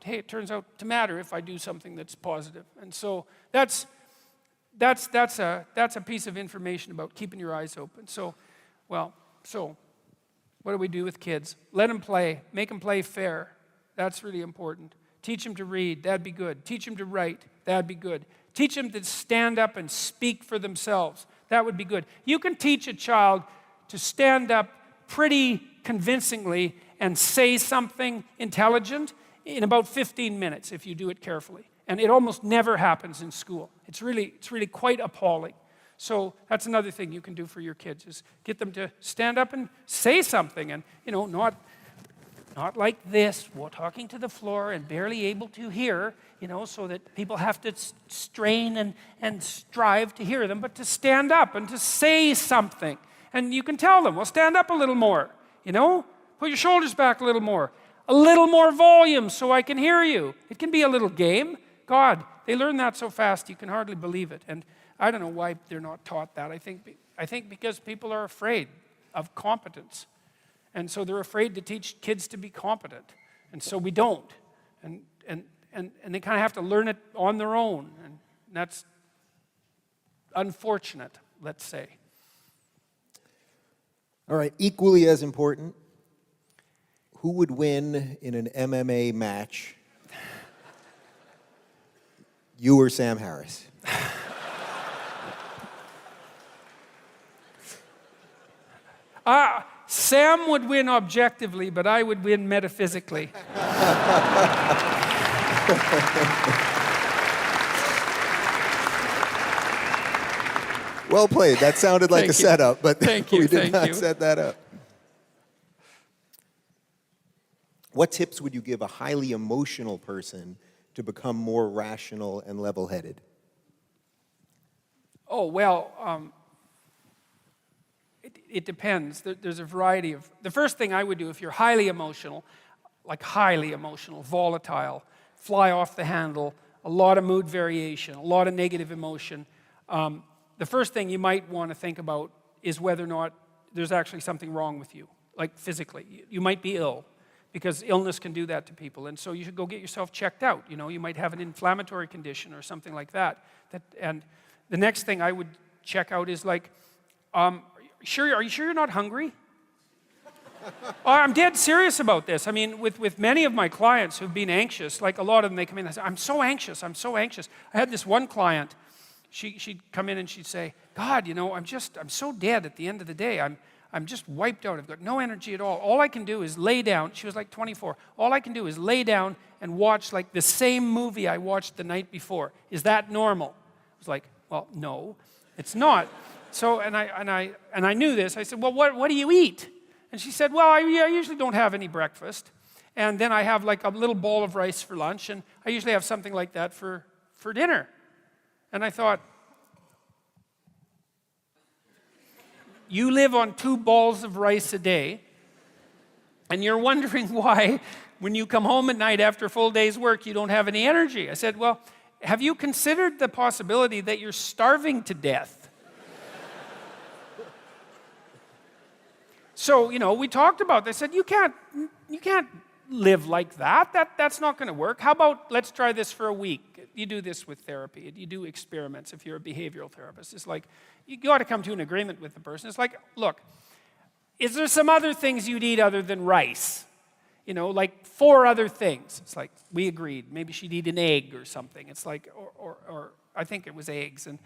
Speaker 1: hey, it turns out to matter if I do something that's positive, and so that's a piece of information about keeping your eyes open. So what do we do with kids? Let them play. Make them play fair. That's really important. Teach them to read. That'd be good. Teach them to write. That'd be good. Teach them to stand up and speak for themselves. That would be good. You can teach a child to stand up pretty convincingly and say something intelligent in about 15 minutes if you do it carefully. And it almost never happens in school. It's really quite appalling. So that's another thing you can do for your kids, is get them to stand up and say something, and not like this, talking to the floor and barely able to hear, so that people have to strain and strive to hear them, but to stand up and to say something. And you can tell them, well, stand up a little more, put your shoulders back a little more volume so I can hear you. It can be a little game. God, they learn that so fast you can hardly believe it. And I don't know why they're not taught that. I think because people are afraid of competence. And so they're afraid to teach kids to be competent. And so we don't. And they kind of have to learn it on their own. And that's unfortunate, let's say.
Speaker 2: All right, equally as important, who would win in an MMA match? You or Sam Harris?
Speaker 1: Sam would win objectively, but I would win metaphysically.
Speaker 2: Well played. That sounded like a setup, but we did not set that up. What tips would you give a highly emotional person to become more rational and level-headed?
Speaker 1: Oh, well, it depends. There's a variety of... The first thing I would do if you're highly emotional, volatile, fly off the handle, a lot of mood variation, a lot of negative emotion, the first thing you might want to think about is whether or not there's actually something wrong with you, like physically. You might be ill, because illness can do that to people. And so you should go get yourself checked out. You might have an inflammatory condition or something like that. And the next thing I would check out is like, are you sure you're not hungry? I'm dead serious about this. I mean, with many of my clients who've been anxious, like a lot of them, they come in and say, I'm so anxious. I had this one client, she'd come in and she'd say, God, I'm so dead at the end of the day. I'm just wiped out. I've got no energy at all. All I can do is lay down. She was like 24. All I can do is lay down and watch like the same movie I watched the night before. Is that normal? I was like, well, no, it's not. So, and I knew this. I said, well, what do you eat? And she said, well, I usually don't have any breakfast. And then I have like a little bowl of rice for lunch. And I usually have something like that for dinner. And I thought, you live on 2 balls of rice a day. And you're wondering why, when you come home at night after a full day's work, you don't have any energy. I said, well, have you considered the possibility that you're starving to death? So, we talked about this. I said, you can't live like that. That's not going to work. How about let's try this for a week? You do this with therapy. You do experiments if you're a behavioral therapist. It's like, you got to come to an agreement with the person. It's like, look, is there some other things you'd eat other than rice? Like 4 other things. It's like, we agreed. Maybe she'd eat an egg or something. It's like, or I think it was eggs. And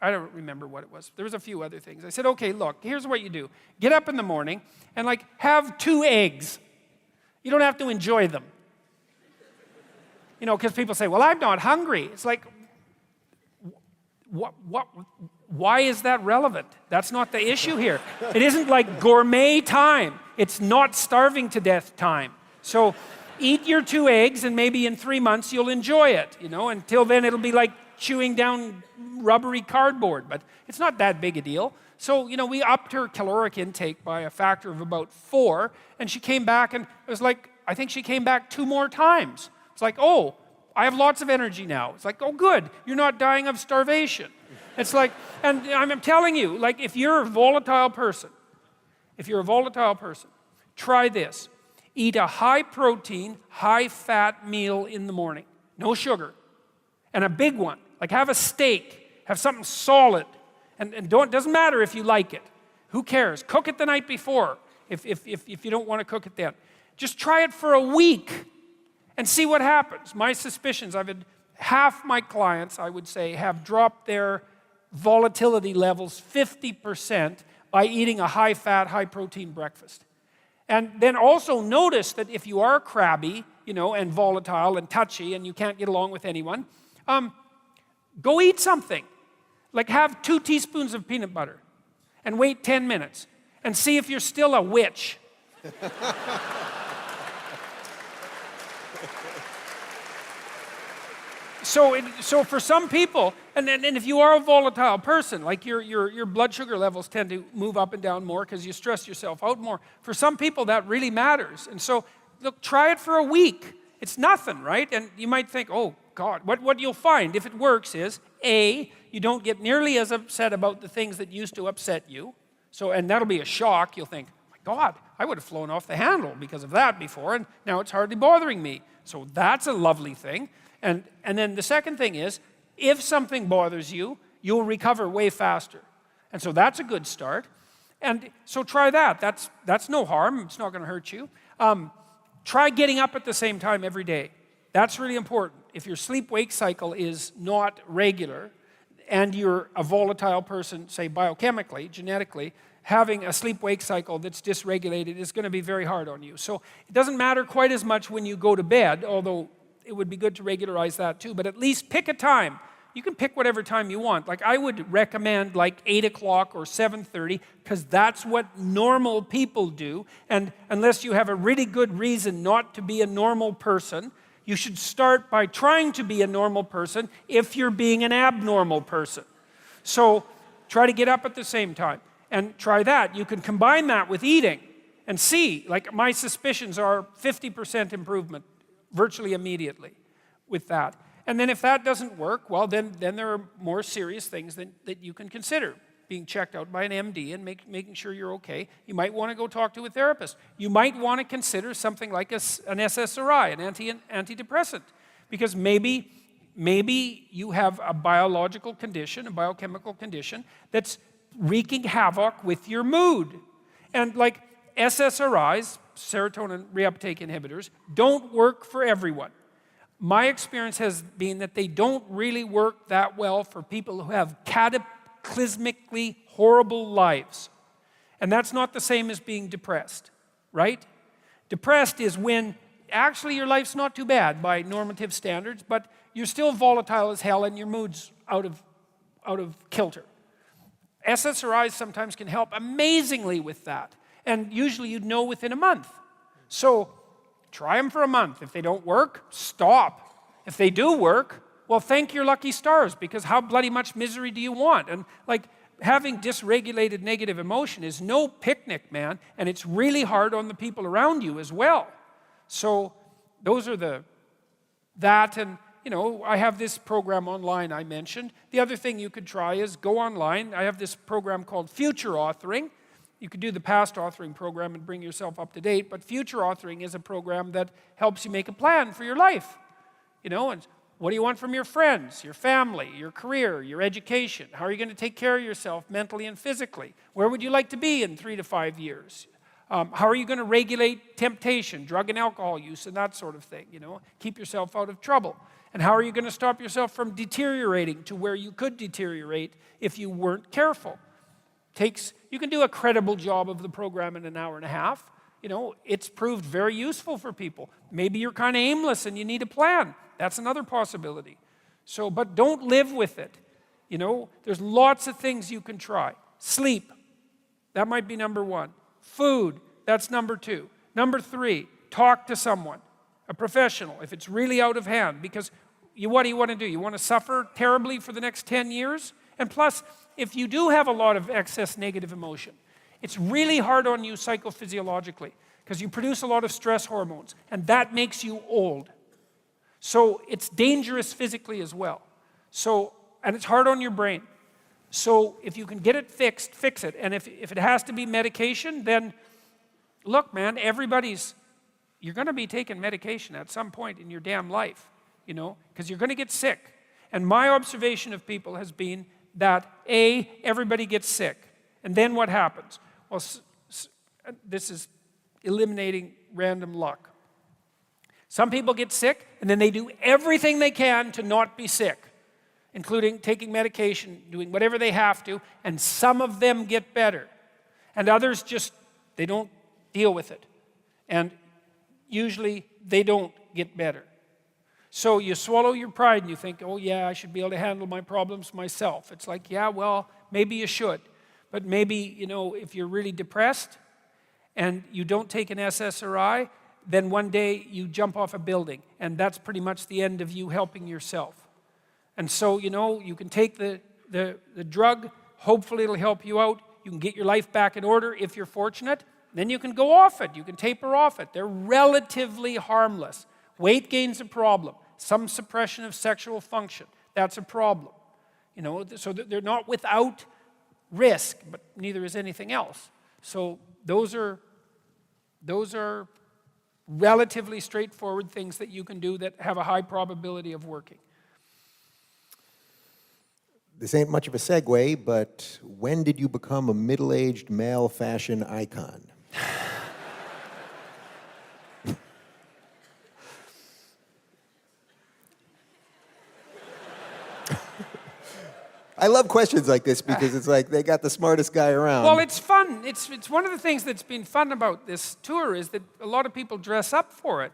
Speaker 1: I don't remember what it was. There was a few other things. I said, okay, look, here's what you do. Get up in the morning and have 2 eggs. You don't have to enjoy them. Because people say, well, I'm not hungry. It's like, why is that relevant? That's not the issue here. It isn't like gourmet time. It's not starving to death time. So eat your 2 eggs and maybe in 3 months you'll enjoy it. Until then it'll be like chewing down rubbery cardboard, but it's not that big a deal. So, we upped her caloric intake by a factor of about 4, and she came back, and it was like, I think she came back 2 more times. It's like, oh, I have lots of energy now. It's like, oh, good, you're not dying of starvation. It's like, and I'm telling you, like, if you're a volatile person, try this. Eat a high-protein, high-fat meal in the morning. No sugar. And a big one. Like, have a steak. Have something solid. And doesn't matter if you like it. Who cares? Cook it the night before if you don't want to cook it then. Just try it for a week and see what happens. My suspicions, I've had half my clients, I would say, have dropped their volatility levels 50% by eating a high-fat, high-protein breakfast. And then also notice that if you are crabby, and volatile and touchy and you can't get along with anyone, go eat something. Like have 2 teaspoons of peanut butter and wait 10 minutes and see if you're still a witch. So for some people, and if you are a volatile person, like your blood sugar levels tend to move up and down more because you stress yourself out more. For some people, that really matters. And so, look, try it for a week. It's nothing, right? And you might think, oh, God, what you'll find, if it works, is, A, you don't get nearly as upset about the things that used to upset you. And that'll be a shock. You'll think, oh my God, I would have flown off the handle because of that before, and now it's hardly bothering me. So that's a lovely thing. And then the second thing is, if something bothers you, you'll recover way faster. And so that's a good start. And so try that. That's no harm. It's not going to hurt you. Try getting up at the same time every day. That's really important. If your sleep-wake cycle is not regular and you're a volatile person, say biochemically, genetically, having a sleep-wake cycle that's dysregulated is going to be very hard on you. So it doesn't matter quite as much when you go to bed, although it would be good to regularize that too, but at least pick a time. You can pick whatever time you want. Like I would recommend like 8 o'clock or 7:30 because that's what normal people do. And unless you have a really good reason not to be a normal person, you should start by trying to be a normal person if you're being an abnormal person. So try to get up at the same time and try that. You can combine that with eating and see, like my suspicions are 50% improvement virtually immediately with that. And then if that doesn't work, well, then there are more serious things that you can consider. Being checked out by an MD and making sure you're okay. You might want to go talk to a therapist. You might want to consider something like an SSRI, an antidepressant, because maybe you have a biological condition, a biochemical condition that's wreaking havoc with your mood. And like SSRIs, serotonin reuptake inhibitors, don't work for everyone. My experience has been that they don't really work that well for people who have cataclysmically horrible lives. And that's not the same as being depressed, right? Depressed is when actually your life's not too bad by normative standards, but you're still volatile as hell and your mood's out of kilter. SSRIs sometimes can help amazingly with that. And usually you'd know within a month. So try them for a month. If they don't work, stop. If they do work, well, thank your lucky stars, because how bloody much misery do you want? And like having dysregulated negative emotion is no picnic, man, and it's really hard on the people around you as well. So those are that, and you know, I have this program online I mentioned. The other thing you could try is go online. I have this program called Future Authoring. You could do the past authoring program and bring yourself up to date, but Future Authoring is a program that helps you make a plan for your life. You know, and what do you want from your friends, your family, your career, your education? How are you going to take care of yourself mentally and physically? Where would you like to be in 3 to 5 years? How are you going to regulate temptation, drug and alcohol use, and that sort of thing, you know? Keep yourself out of trouble. And how are you going to stop yourself from deteriorating to where you could deteriorate if you weren't careful? You can do a credible job of the program in an hour and a half. You know, it's proved very useful for people. Maybe you're kind of aimless and you need a plan. That's another possibility. So, but don't live with it. You know, there's lots of things you can try. Sleep, that might be number 1. Food, that's number 2. Number 3, talk to someone, a professional, if it's really out of hand, because what do you want to do? You want to suffer terribly for the next 10 years? And plus, if you do have a lot of excess negative emotion, it's really hard on you psychophysiologically because you produce a lot of stress hormones, and that makes you old. So it's dangerous physically as well. So, and it's hard on your brain. So if you can get it fixed, fix it. And if it has to be medication, then look, man, you're going to be taking medication at some point in your damn life, you know, because you're going to get sick. And my observation of people has been that, A, everybody gets sick. And then what happens? Well, this is eliminating random luck. Some people get sick, and then they do everything they can to not be sick, including taking medication, doing whatever they have to, and some of them get better. And others they don't deal with it. And usually, they don't get better. So you swallow your pride and you think, oh yeah, I should be able to handle my problems myself. It's like, yeah, well, maybe you should. But maybe, you know, if you're really depressed and you don't take an SSRI, then one day you jump off a building, and that's pretty much the end of you helping yourself. And so, you know, you can take the drug, hopefully it'll help you out. You can get your life back in order if you're fortunate. Then you can go off it. You can taper off it. They're relatively harmless. Weight gain's a problem. Some suppression of sexual function, that's a problem. You know, so they're not without risk, but neither is anything else. So those are relatively straightforward things that you can do that have a high probability of working.
Speaker 2: This ain't much of a segue, but when did you become a middle-aged male fashion icon? I love questions like this because it's like they got the smartest guy around.
Speaker 1: Well, it's fun. It's one of the things that's been fun about this tour is that a lot of people dress up for it.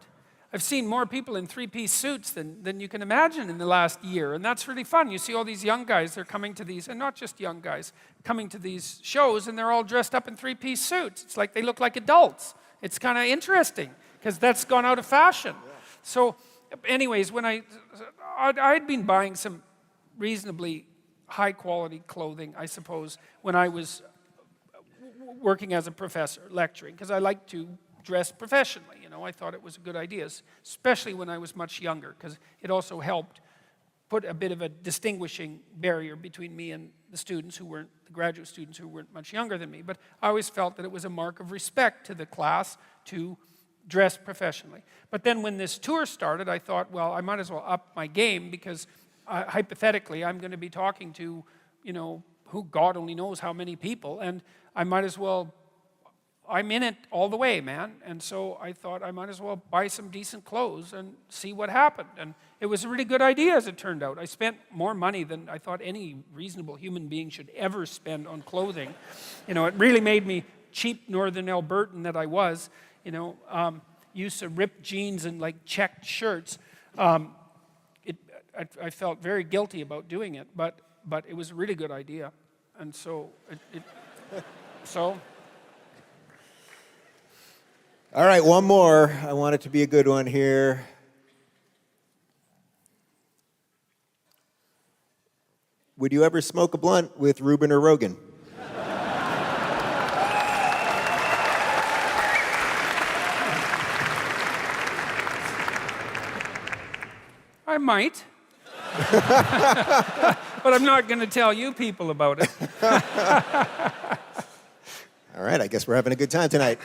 Speaker 1: I've seen more people in 3-piece suits than you can imagine in the last year, and that's really fun. You see all these young guys, they're coming to these, and not just young guys, coming to these shows, and they're all dressed up in 3-piece suits. It's like they look like adults. It's kind of interesting because that's gone out of fashion. Yeah. So anyways, when I'd been buying some reasonably high-quality clothing, I suppose, when I was working as a professor, lecturing, because I like to dress professionally. You know, I thought it was a good idea, especially when I was much younger, because it also helped put a bit of a distinguishing barrier between me and the graduate students who weren't much younger than me. But I always felt that it was a mark of respect to the class to dress professionally. But then when this tour started, I thought, well, I might as well up my game because hypothetically, I'm going to be talking to, you know, who God only knows how many people, and I might as well, I'm in it all the way, man. And so I thought I might as well buy some decent clothes and see what happened. And it was a really good idea, as it turned out. I spent more money than I thought any reasonable human being should ever spend on clothing. You know, it really made me cheap Northern Albertan that I was, you know, used to ripped jeans and like checked shirts. I felt very guilty about doing it, but it was a really good idea. And so, so...
Speaker 2: All right, one more. I want it to be a good one here. Would you ever smoke a blunt with Reuben or Rogan?
Speaker 1: I might. But I'm not going to tell you people about it.
Speaker 2: All right, I guess we're having a good time tonight.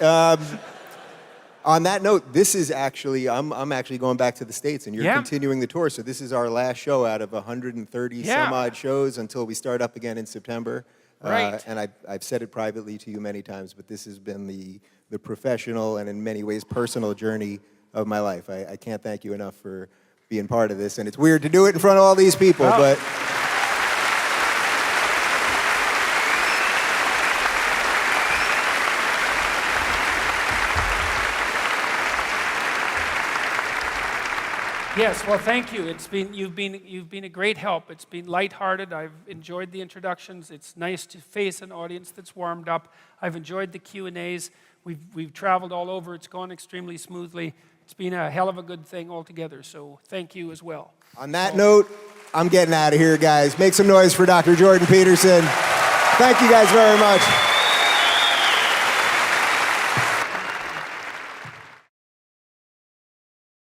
Speaker 2: On that note, this is actually, I'm actually going back to the States, and you're continuing the tour, so this is our last show out of 130 some odd shows until we start up again in September.
Speaker 1: Right.
Speaker 2: And I've said it privately to you many times, but this has been the professional and in many ways personal journey of my life. I can't thank you enough for being part of this, and it's weird to do it in front of all these people, but...
Speaker 1: Yes, well, thank you. You've been a great help. It's been lighthearted. I've enjoyed the introductions. It's nice to face an audience that's warmed up. I've enjoyed the Q&As. We've traveled all over. It's gone extremely smoothly. It's been a hell of a good thing altogether. So thank you as well.
Speaker 2: On that note, I'm getting out of here, guys. Make some noise for Dr. Jordan Peterson. Thank you guys very much.